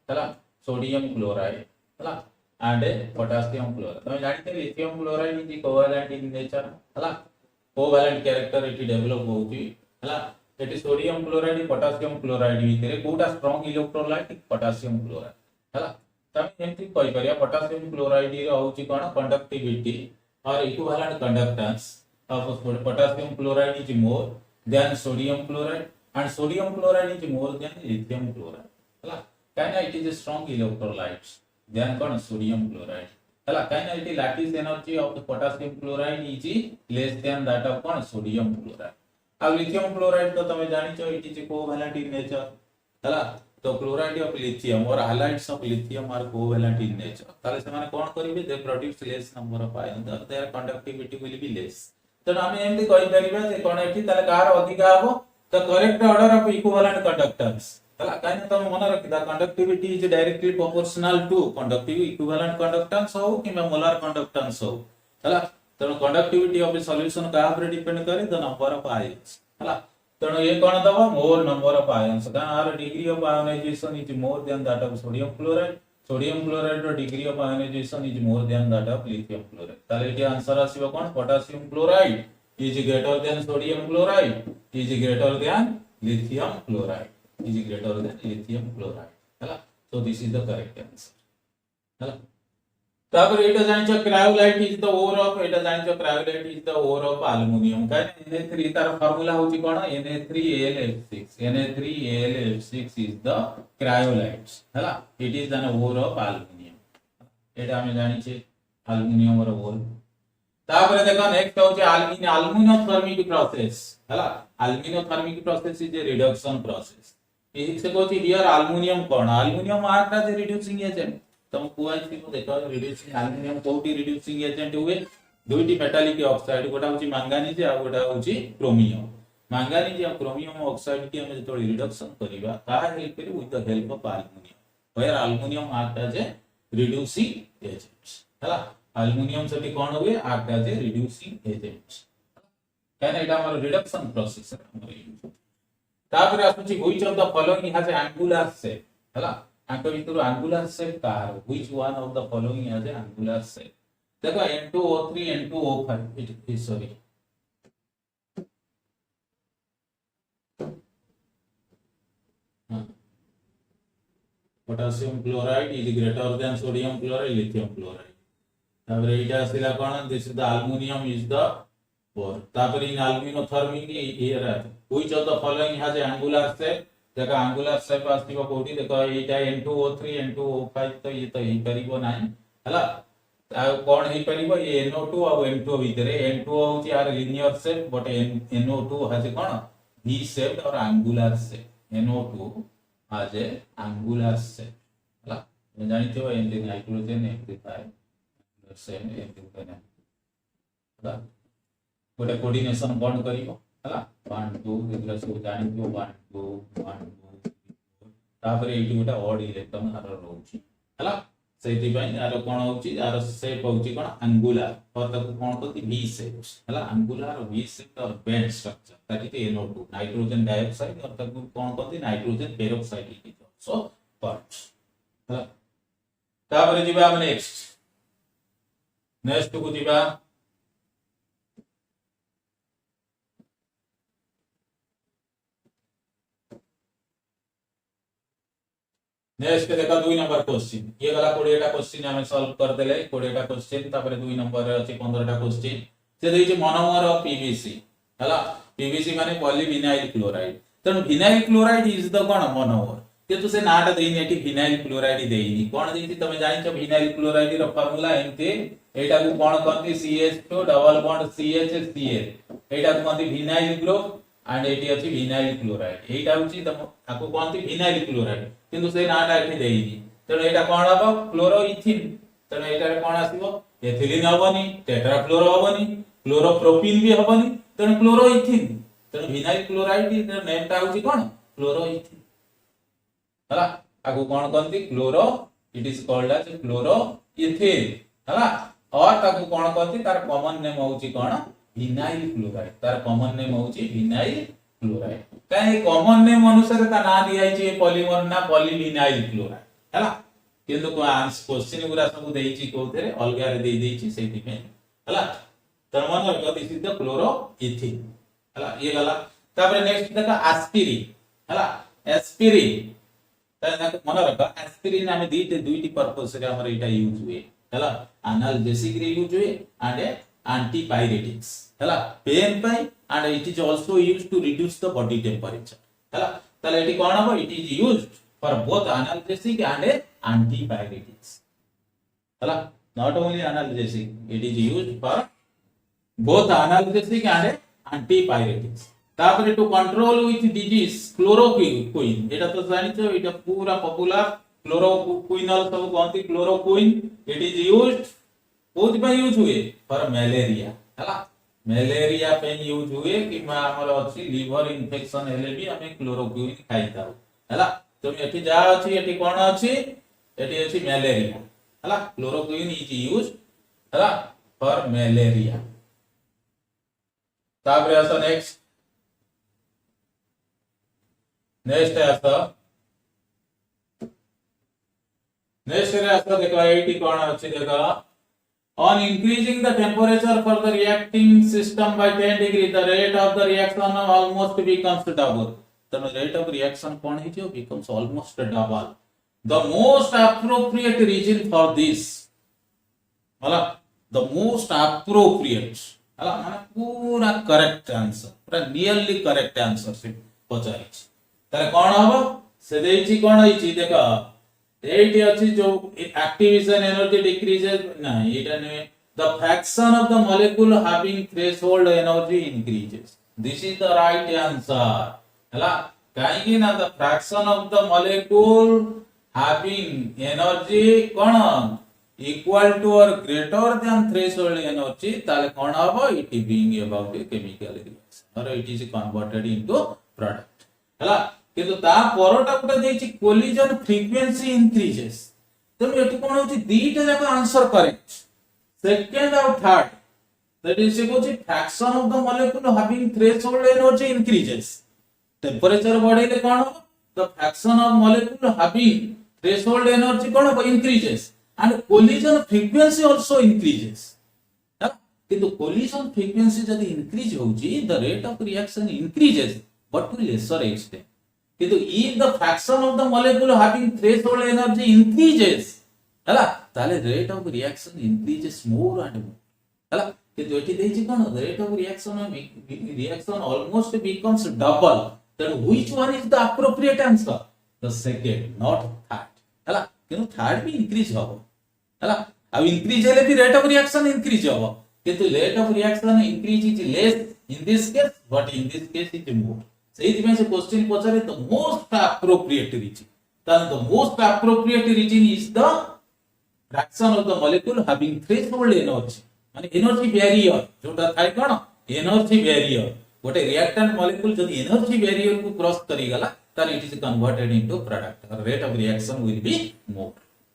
हला sodium chloride हला and potassium chloride. તમે જાણતે lithium chloride is covalent in nature हला covalent character एठी डेवलप होउची हला एठी sodium chloride potassium chloride भितरे कोटा स्ट्रांग इलेक्ट्रोलाइट potassium chloride हला तमे एंटी कहि परिया पोटेशियम क्लोराइड रे होउची कोन कंडक्टिविटी और equivalent conductance of potassium chloride is more than sodium chloride and sodium chloride is more than lithium chloride हला काइना it is strong electrolytes than कोन सोडियम क्लोराइड हला काइना it lattice energy of the potassium chloride is less than that of कोन sodium chloride अब lithium chloride तो तमे जानि छ it is covalent in nature हला the chloride of lithium or halides of lithium are covalent in nature ताले से माने कोन करिवे they produce less number of ions or their conductivity will be less तेणु आम एमती कहि परिबा जे कोन एठी ताले कार अधिक हबो the correct order of equivalent conductance ताला काहे न तम मन रखि the conductivity is directly proportional to conductive equivalent conductance हो कि molar conductance हो ताला तेणु conductivity of a solution का ऊपर डिपेंड करे the number of ions ताला तेणु ये कोन दबा more number of ions then our degree of ionization is more than that of sodium chloride ro degree of ionization is more than that of lithium chloride ताले एटी answer आसीबो कोन potassium chloride is greater than sodium chloride is greater than lithium chloride is greater than lithium chloride हला so this is the correct answer हला तापर एटा जानिछ cryolite is the ore of एटा जानिछ cryolite is the ore of aluminium काहे Na3 तार formula होची कोन Na3Al6 Na3Al6 is the cryolite हला it is an ore of aluminium एटा हम जानिछ एल्युमिनियम रो ओर तापर देखो नेक्स्ट होची एल्युमिनोथर्मिक प्रोसेस हला aluminothermic process is a reduction process ए से कहची हियर एल्युमिनियम कोन aluminium are the reducing agent तुम कुआई को देखो रिड्यूसिंग एल्युमिनियम कोठी रिड्यूसिंग एजेंट हुए दुईटी मेटालिक ऑक्साइड गोटा होची मैंगानीज आ गोटा होची क्रोमियम मैंगानीज आ क्रोमियम ऑक्साइड की हम जो रिडक्शन करिबा ता हेल्प करी with the help of aluminium where aluminium act as a reducing agent हला एल्युमिनियम से कोन हुए act as a reducing agent काहे एटा हमर रिडक्शन प्रोसेस हमर तापर आसुची which of the following has angular shape हला आंको भितर एंगुलर शेप कार which one of the following has angular shape देखो N2O3 N2O5 it is sorry potassium chloride is greater than sodium chloride lithium chloride तापर एटा सिला कोन this is the aluminium is the four तापर in aluminothermic here which of the following has angular shape देखो angular shape आस्तिबो कोठी देखो एटा N2O3 N2O5 तो ये तो ही परिबो नाही हला कोन ही परिबो ये NO2 और N2 भीतर N2 होची are linear shape but NO2 has कोन V शेप और angular shape NO2 has angular shape हला जानि थियो एंटी नाइट्रोजन एम्प्लीफायर सेम एम्प्लीफायर हला गोटे कोऑर्डिनेशन कोन करिवो हला 1 2 एग्ला सब जानि थियो 1 2 1 2 तापर एटी गोटे ऑड इलेक्ट्रॉन आर रहउची हला सेति पई आर कोन होउची आर शेप होउची कोन एंगुलर और तक कोन कहती V शेप हला एंगुलर और V शेप और bend structure that is NO2 nitrogen dioxide और तक कोन कहती nitrogen peroxide it is so part हला तापर जिबा हम नेक्स्ट को जिबा नेक्स्ट देखा 2 नंबर क्वेश्चन ये गला 20 टा क्वेश्चन हमें सॉल्व कर देले 20 टा क्वेश्चन तापर 2 नंबर अछि 15 टा क्वेश्चन से देछि मोनोमर ऑफ पीवीसी हला पीवीसी माने पॉलीविनाइल क्लोराइड तन vinyl chloride is the cone monomer किंतु से नाटा देइनी एठी विनाइल क्लोराइड देइनी कोन देइछि तमे जानिछ विनाइल क्लोराइड रो फार्मूला एमते एटा को कोन कहती CH2 डबल बॉन्ड CHCl एटा को कहती विनाइल ग्रुप एंड एटी अछि विनाइल क्लोराइड एटा होछि ताको कहती विनाइल क्लोराइड किंतु से नाटा एठी देइनी तनो एटा कोन हबो क्लोरोइथिन तनो एटा कोन आसीबो एथिलीन हबोनी टेट्राफ्लोरो हबोनी क्लोरोप्रोपीन भी हबोनी तनो क्लोरोइथिन तनो विनाइल क्लोराइड इज नेम ता होछि कोन क्लोरोइथिन हला आगु कोन कहती chloro it is called as chloroethene हला और ताको कोन कहती तार कॉमन नेम होछि कोन विनाइल क्लोराइड तार कॉमन नेम होछि विनाइल क्लोराइड काहे कॉमन नेम अनुसार ता ना दियाई छै पॉलीमर ना पॉलीविनाइल क्लोराइड हला किंतु क्वेश्चन गुरा सब देई छी कोथरे अलगा रे देई देई छी सेति पे हला तर मन दिस इज द क्लोरोइथिन हला ये गला तापर नेक्स्ट देखा एस्पिरिन हला एस्पिरिन ता मन रखा एस्पिरिन हमें दुईटी पर्पस रे हमर एटा यूज हुए हला एनाल्जेसिक रे यूज हुए एंड एंटीपायरेटिक्स हला पेन पाई and it is also used to reduce the body temperature हला ताले एटी कोन हबो it is used for both analgesic and antipyretics हला not only analgesic it is used for both analgesic and antipyretics तापर to control with disease chloroquine एटा तो जानिछो एटा पूरा पॉपुलर क्लोरोक्विनल सब कहती क्लोरोक्विन इट इज यूज्ड कोथि पे यूज हुए फॉर मलेरिया हला मलेरिया पे यूज हुए कि हमर अछि लिवर इन्फेक्शन हेले भी हमें क्लोरोक्विन खाई ताऊ हला तो एठी जा अछि एठी कोन अछि एठी अछि मलेरिया हला क्लोरोक्विन इज यूज्ड हला फॉर मलेरिया तापर आसा नेक्स्ट आसा रे आसा देखो एठी कोन अछि देखो on increasing the temperature for the reacting system by 10 degree the rate of the reaction almost becomes double the rate of reaction kon he becomes almost double the most appropriate region for this hala the most appropriate hala mane pura correct answer pura nearly correct answer se pachari tare kon hobo se deichi kon hoichi dekha एटी अछि जो activation energy decreases नहीं एटा ने the fraction of the molecule having threshold energy increases this is the right answer हला काहे ना the fraction of the molecule having energy कोन इक्वल टू और ग्रेटर देन थ्रेशोल्ड एनर्जी ताले कोन हबो it is being about a chemical reaction और it is converted into product हला किंतु ता परटा गुटे देछि कोलिजन फ्रीक्वेंसी इंक्रीजेस तो एटी कोन होछि दीटा जाक आंसर करेक्ट सेकंड और थर्ड दैट इज से कोछि fraction of the molecule having threshold energy increases temperature बढ़ेले कोन हो the fraction of molecule having threshold energy कोन हो increases and collision frequency also increases किंतु कोलिजन फ्रीक्वेंसी जदी इंक्रीज होछि the rate of reaction increases but to lesser extent किंतु if the fraction of the molecule having threshold energy increases हला ताले rate of reaction increases more and more हला किंतु एठी देछि कोन rate of reaction almost becomes double then which one is the appropriate answer the second not third हला किंतु third भी increase होबो हला अब increase हेले भी rate of reaction increase होबो किंतु rate of reaction increase is less in this case but in this case it is more सेही में से क्वेश्चन पचारे the most appropriate reason the most appropriate reason is the fraction of the molecule having threshold energy माने energy barrier जोटा थाई कोन energy barrier गोटे reactant molecule जदी एनर्जी बैरियर को क्रॉस करी गला then it is converted into product the rate of reaction will be more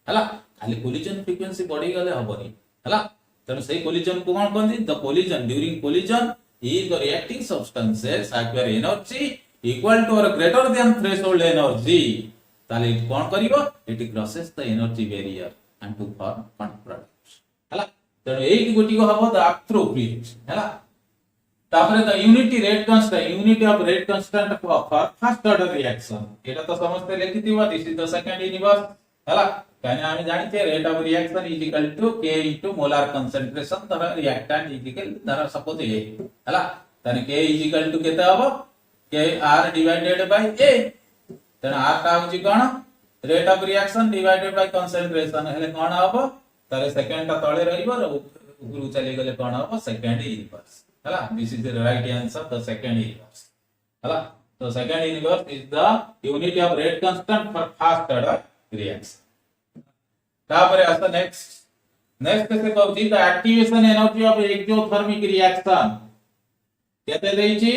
हला खाली कोलिजन फ्रीक्वेंसी बढ़ी गले हबनी हला तने सही कोलिजन को कोन कहंदी the collision during collision if the reacting substances acquire energy equal to or greater than threshold energy ताले it कोन करिवो it crosses the energy barrier and to form products हला तने एई गोटी को हबो the appropriate हला तापरे the unity of rate constant for first order reaction एटा तो समझते लेखितिबा this is the second universe हला काने आमे जानिते rate of reaction is equal to k into molar concentration तर reactant is equal तर सपोज ए हला तने k is equal to केता हबो k r divided by a तने r का होची कोन rate of reaction divided by concentration हेले कोन हबो तर सेकंड ता तळे रहिबो ऊपर चली गले कोन हबो सेकंड इनवर्स हला this is the right answer the second inverse हला तो second inverse is the unit of rate constant for first order reaction तापरे आसा नेक्स्ट से कहउची the activation energy of exothermic reaction केते देइची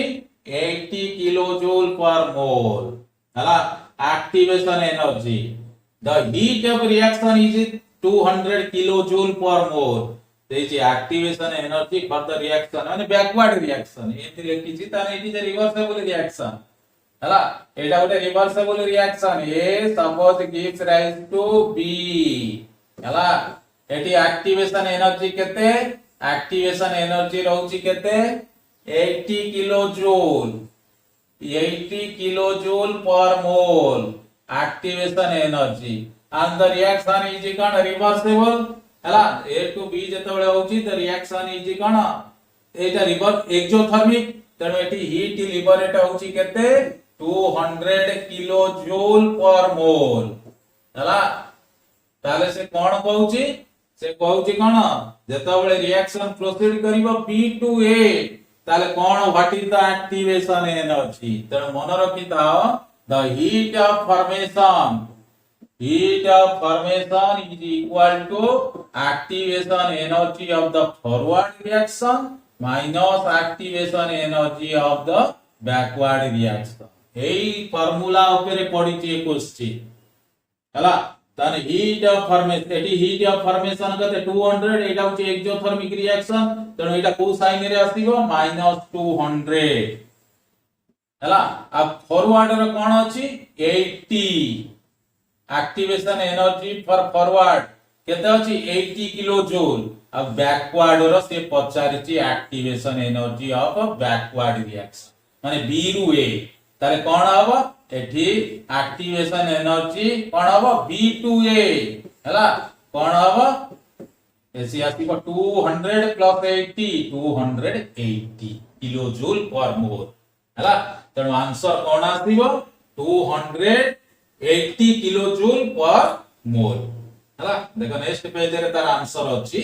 80 किलो जूल पर मोल हला activation energy the heat of reaction is 200 kilo joule per mole देइची activation energy for the reaction माने backward reaction एति लेखिची ताने इट इज रिवर्सिबल रिएक्शन हला एटा गोटे reversible reaction A suppose gives rise to B हला एटी एक्टिवेशन एनर्जी केते एक्टिवेशन एनर्जी रहउची केते 80 kilo joule per mole activation energy and the reaction is equal reversible हला a to b जेतबेले होची the reaction is cone Etah reverse exothermic तनो eighty heat liberate होची केते 200 किलो जूल पर मोल हला ताले से कोन कहउची से कहउची कोन जेतबेले रिएक्शन प्रोसीड करिवो b to a ताले कौन what is the activation energy तेणु मन रखी था the heat of formation is equal to activation energy of the forward reaction minus activation energy of the backward reaction AE formula ऊपर पडिची question हला ताने heat of formation eighty heat of formation कते 200 एटा होची exothermic reaction तेणु एटा को sign रे आसीबो -200 हला अब फॉरवर्ड रे कोन अछि 80 एक्टिवेशन एनर्जी फॉर फॉरवर्ड केते अछि 80 किलो जूल अब बैकवर्ड रो से पचारिची activation energy of backward reaction माने बी रु ए ताले कोन हबो एठी एक्टिवेशन एनर्जी कोन हबो B2A हला कोन हबो एसी आसीबो 200 plus 80 280 kilo joule per mole हला तेणु आंसर कोन आसीबो 280 किलो जूल पर मोल हला देखो नेक्स्ट पेज रे तार आंसर अछि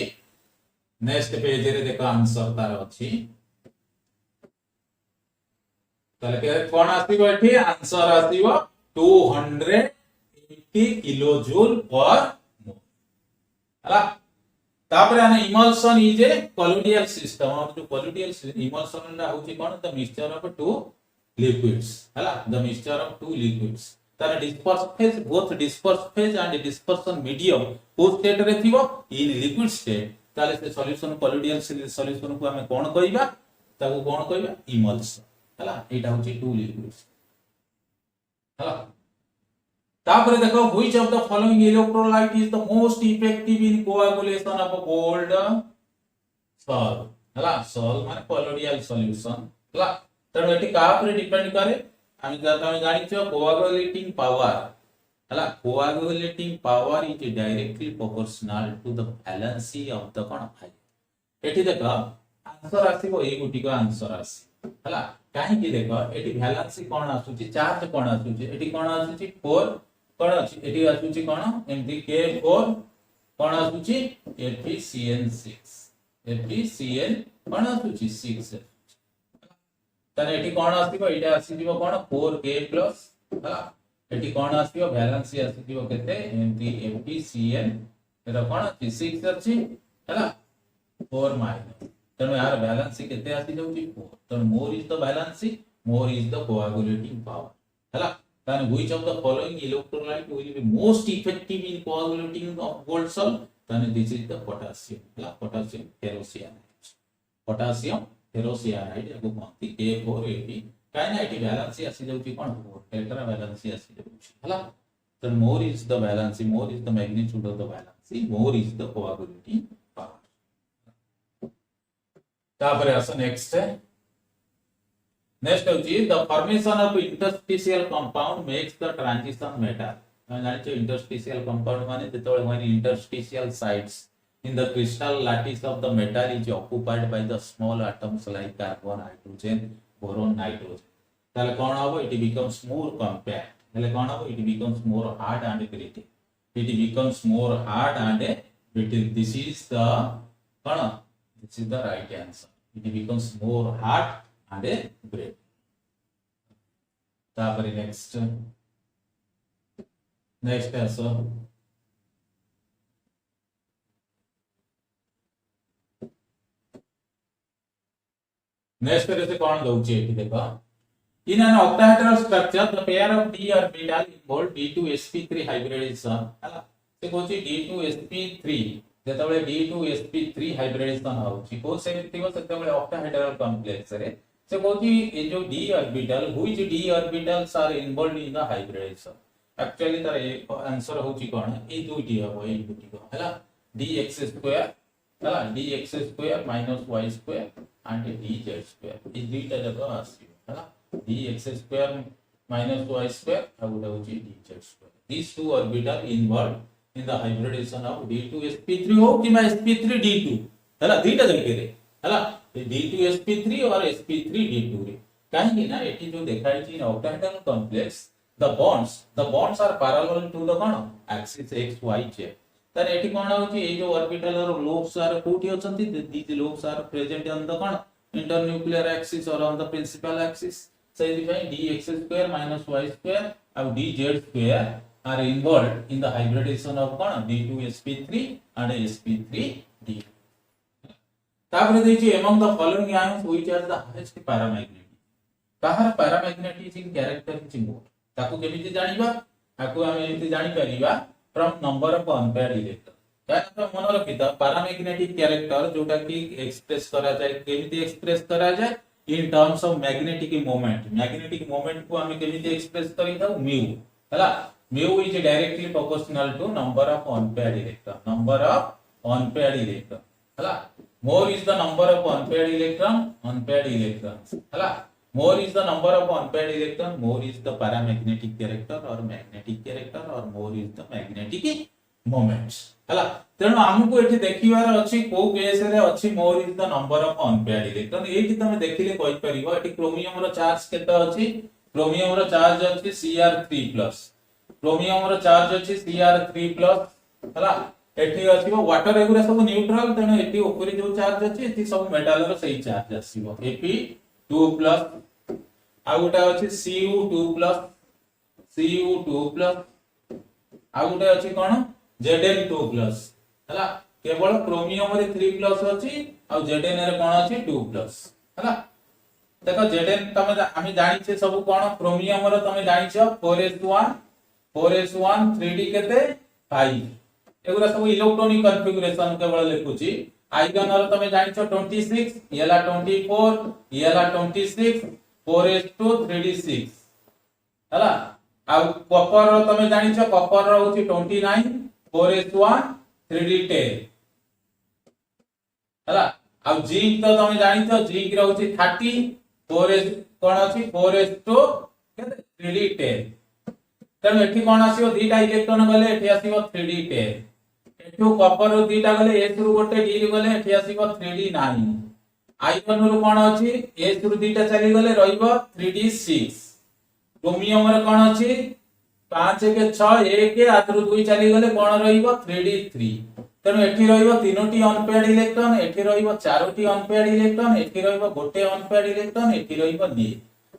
नेक्स्ट पेज रे देखो आंसर तार अछि ताले के कोन आसीबो एठी answer आसीबो 280 kilo joule per mole हला तापरे आने emulsion is a colloidal system और जो कोलोइडल इमल्शन ना होची कोन the mixture of two liquids हला the mixture of two liquids तारे disperse phase both disperse phase and dispersion medium को स्टेट रे थिबो इन लिक्विड स्टेट ताले से सॉल्यूशन कोलोइडल सॉल्यूशन को हमें कोन कहिबा ताको कोन कहिबा इमल्शन हला एटा होची टू लिक्विड्स हला तापरे देखो which of the following electrolyte is the most effective in coagulation of gold solve हला सॉल्व माने कोलोइडल सॉल्यूशन हला तेणु एटी का ऊपर डिपेंड करे हम जानि छ कोआगुलेटिंग पावर हला coagulating power is directly proportional to the valency of the कोन फाइल एटी देखो आंसर आसीबो ए गुटी का आंसर आसी हला काहे कि देखो एटी वैलेंसी कोन आसुची चार्ज कोन आसुची एटी कोन आसुची 4 कोन अछि एटी आसुची कोन एमती K4 कोन आसुची FeCN6 FeCN कोन आसुची 6 तने एटी कोन आसीबो एटा आसीबो कोन 4K प्लस हला एटी कोन आसीबो वैलेंसी आसीबो केते एमती FeCN एटा कोन अछि 6 अछि हला 4 माइनस तने यार वैलेंसी केते आसी जाउची 4 तने मोर is the valency more is the coagulating power हला तने which of the following electrolyte will be most effective in coagulating of gold solve तने दिस इज द पोटेशियम हला पोटेशियम फेरोसियानाइड याको कहती K480 काहे ना एटी वैलेंसी आसी जाउची कोन 4 एटरा वैलेंसी आसी जाउची हला तने मोर is the valency more is the magnitude of the valency more is the coagulating power तापरे आस नेक्स्ट है नेक्स्ट होची the formation of interstitial compound makes the transition metal हम जानि छ इंटरस्टिशियल कंपाउंड माने जेतोळे when interstitial sites in the crystal lattice of the metal is occupied by the small atoms like carbon hydrogen boron nitrogen tale kon hobo it becomes more compact tale kon hobo it becomes more hard and brittle it becomes more hard and brittle this is the right answer it becomes more hard and brittle tapare next answer next से कौन दउची एठी देखो in an octahedral structure the pair of d orbital involve d2sp3 hybridization हला से Kochi d2sp3 जेतबळे d2sp3 hybridisation होची को से थिबो सेतबळे ऑक्टाहेड्रल कॉम्प्लेक्स रे से कोची ए जो d orbital which d orbitals are involved in the hybridization actually तार आंसर होची कोन ए दुईटी हबो ए दुईटी को हला dx2 हला dx2 - y2 and dz2 इस दुईटा जगह आसीबो हला dx2 - y2 और होची dz2 these two orbital involved in the hybridization of d2sp3 हो कि sp3d2 हला दुईटा जगह रे हला d2sp3 और sp3d2 रे काहे कि ना एठी जो देखाई छी octahedral complex the bonds are parallel to the axis x y z तर एठी कोन होची ए जो ऑर्बिटल और लोब्स आर कोठी अछंती these lobes are present on the internuclear axis or on the principal axis. ସେଇଥିପାଇଁ dx square minus y square ଆଉ dz square are involved in the hybridization of कौन d2sp3 and sp3d. तापर देखिए among the following ions which are the highest paramagnetic. काहर paramagnetism character is more. ताकू केमिति जानिबा ताकू हम एमिति जानि परिबा from number of unpaired electrons. यानी मन रखिता paramagnetic character जोटा कि एक्सप्रेस करा जाय केमिति एक्सप्रेस करा जाय in terms of magnetic moment को हम केमिति एक्सप्रेस करिता mu हला mu is directly proportional to number of unpaired electron हला more is the number of unpaired electrons हला more is the number of unpaired electron, more is the paramagnetic character or magnetic character or more is the magnetic moments हला तेणु हमको एठी देखिवार अछि को case रे अछि more is the number of unpaired electron एठी तमे देखिले कहि परिबो एठी क्रोमियम रो चार्ज केते अछि क्रोमियम रो चार्ज अछि Cr3+ क्रोमियम रो चार्ज अछि Cr3+ हला एठी आसीबो वाटर एगुरा सब न्यूट्रल तेणु एठी ऊपरी जो चार्ज अछि एठी सब मेटल रो सही चार्ज आसीबो Fe2+ आ गोटा अछि Cu2+ आ गोटा अछि कोन Zn2+ हला केवल क्रोमियम रे 3+ अछि आ Zn रे कोन अछि 2+ हला देखो Zn तमे आमी जानि छे सब कोन क्रोमियम रे तमे जानि छ 4s1 3d केते 5 एगुरा सब इलेक्ट्रॉनिक कॉन्फ़िगरेशन केवल लिखुची आइगन रे तमे जानि छ 26 येला 24 येला 26 4s2 3d6 हला आ कॉपर रो तमे जानि छ कॉपर रो होची 29 4s1 3d10 हला आ जिंक तो तमे जानि छ जिंक रो होची 30 4s कोन अछि 4s2 केते 3d10 तमे एठी कोन आसीबो दीटा इलेक्ट्रॉन गले एठी आसीबो 3d10 एठू कॉपर रो दीटा गले s रु गोटे d रु गले एठी आसीबो 3d9 आइगन रो कोन अछि s रु दीटा चली गले रहिबो 3d6 क्रोमियम रे कोन अछि 5 के 6 1 आतरु 2 चली गले कोन रहिबो 3d3 तेनु एठी रहिबो तीनोटी अनपेयर्ड इलेक्ट्रॉन एठी रहिबो चारोटी अनपेयर्ड इलेक्ट्रॉन एठी रहिबो गोटे अनपेयर्ड इलेक्ट्रॉन एठी रहिबो नी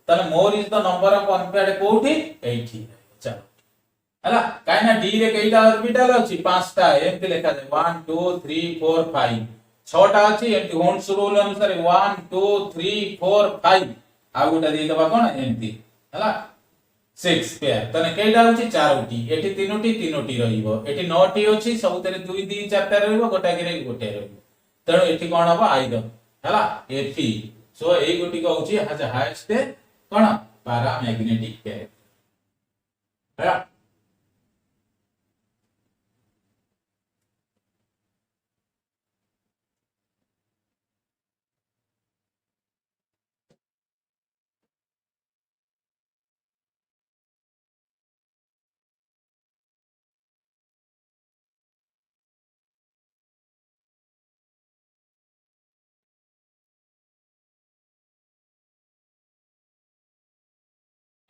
तले मोर is the number of unpaired कोठी एठी चलो हला काइना d रे केइटा ऑर्बिटल अछि पांचटा एमति लेखा जाय 1 2 3 4 5 छटा अछि एमति होन्स रूल अनुसार 1 2 3 4 5 आ गोटा दे दबा कोन एमति हला 6 पेयर तने केइटा अछि चारोटी एठी तीनोटी रहिबो एठी नौटी अछि सबुतरे 2 2 4टा रहिबो गोटा गिरे गोटे रहिबो तेणु एठी कोन हबो आइगन हला एफी सो एई गोटी को अछि हाज हाईएस्ट कोन पैरामैग्नेटिक कैरेक्टर हला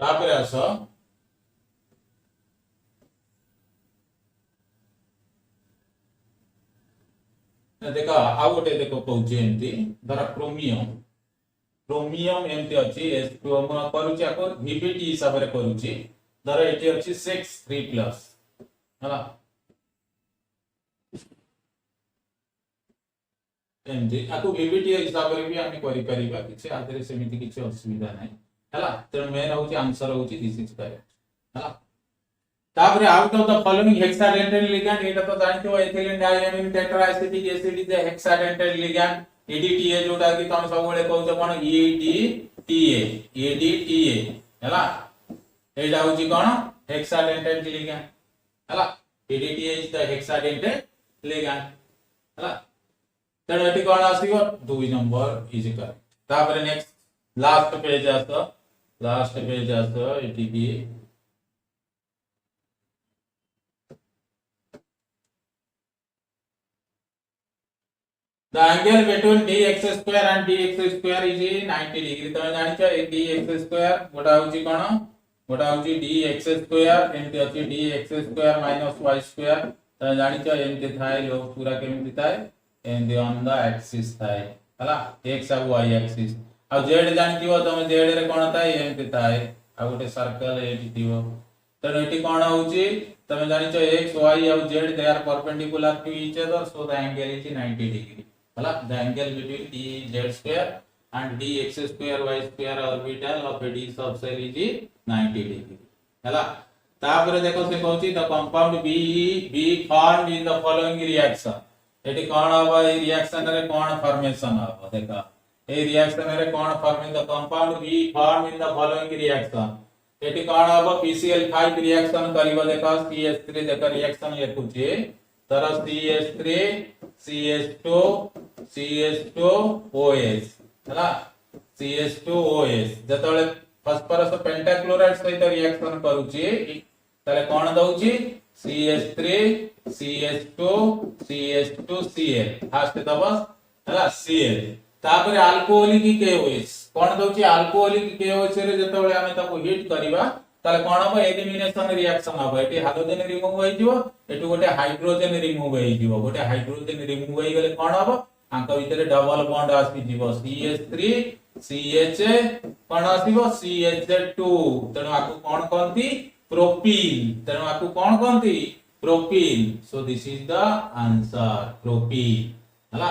तापरे आसो देखो आ गोटे देखो कहूची एमती धर क्रोमियम एमती अछि s2 हम करूची आको VBT हिसाब रे करूची धर एठी अछि 6 3+ हला एमती आको VBT हिसाब रे भी हम करि परिबा किछ आदरे सेमिति किछ असुविधा नै हला त मेन होची आंसर होची दिस इज करेक्ट हला तापरे out of the following hexadentate ligand एटा तो जानथियो ethylene diamine tetraacetic acid is a hexadentate ligand EDTA जोटा कि तुम सब बेले कहू छ कोन EDTA हला एटा होची कोन हेक्साडेंटल लिगैंड हला EDTA इज द हेक्साडेंटल लिगैंड हला तेणु एठी कोन आसीबो 2 नंबर इज करेक्ट तापरे नेक्स्ट लास्ट पेज आसो एठी की the angle between dx square and dx square is 90 degree तमे जानि छ dx square गोटा होची कोन गोटा होची dx square एमति अछि dx square minus y square तमे जानि छ एमति थाय लो पूरा केमति थाय एंड ऑन द एक्सिस थाय हला x आ y एक्सिस आ z जानिथिबो तमे z रे कोन थाए एमति थाए आ गोटे सर्कल एटी थिबो तने एटी कोन होउची तमे जानिचो x y आ z they are perpendicular to each other so the angle is 90 degree हला the angle between dz square and dx square y square orbital of a d subcell is 90 degree हला तापर देखो से कहउची the compound B formed in the following reaction एटी कोन हबो ए रिएक्शन रे कोन फॉर्मेशन हबो देखा ए रिएक्शन रे कोन form in the compound B form in the following reaction एटी कोन हबो PCl5 रिएक्शन करिवो देखा CH3 देखा रिएक्शन लेखुची तर CH3 CH2 OH हला CH2OH जतले फॉस्फरस पेंटाक्लोराइड सहित रिएक्शन करूची तले कोन दउची CH3 CH2 CH2Cl फास्ट दबस हला Cl तापर अल्कोहलिक KOH कोन दउची अल्कोहलिक KOH रे जतले आमे ताको हीट करिवा ताले कोन हबो एलिमिनेशन रिएक्शन हबो एटी हाइड्रोजन रिमूव होई जिवो एटु गोटे हाइड्रोजन रिमूव होई जिवो गोटे हाइड्रोजन रिमूव होई गेले कोन हबो आंक भितरे डबल बॉन्ड आसी जिवो CH3 CH कोन आसीबो CH2 तनो आकु कोन कहंती प्रोपीन तनो आकु कोन कहंती propene so this is the answer propene हला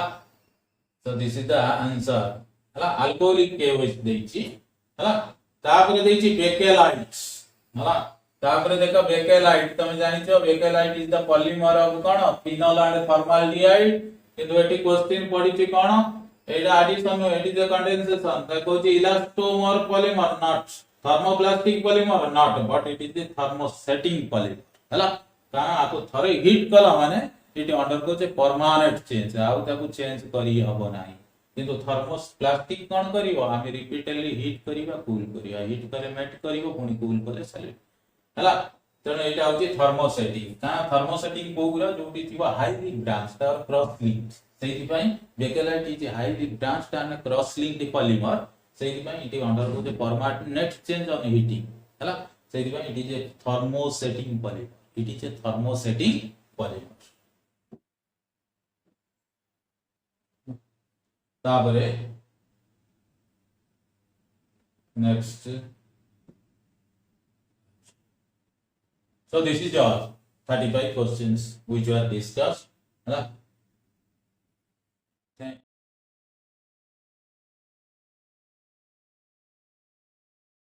so this is the answer हला अल्कोहलिक KOH देछि हला तापर देछि बेकेलाइट हला तापर देखो बेकेलाइट तुम जानिछो bakelite is the polymer of कोन फिनोल एंड फॉर्माल्डिहाइड किंतु एटी क्वेश्चन पडिछि कोन एटा एडिशन एटी द कंडेंसेशन ता कहउछि elastomer polymer not thermoplastic polymer not but it is the thermosetting polymer हला का आको थरे हीट कला माने इट अंडरगो जे परमानेंट चेंज आउ ताको चेंज करी हबो नाही किंतु थर्मोप्लास्टिक कोन करिवो आमे रिपीटेडली हीट करिवा कूल करिवा हीट करे मेल्ट करिवो पुनी कूल करे सॉलिड हला तने एटा होची थर्मोसेटिंग का थर्मोसेटिंग कोगुरा जोटी थिबा हाईली ब्रांच्ड और क्रॉस लिंक्ड सेहि पई bakelite is highly branched and cross linked polymer सेहि पई it undergo the permanent change on heating हला सेहि पई it is a thermosetting polymer it is a thermosetting polymer ताबरे next so this is your 35 questions which were discussed.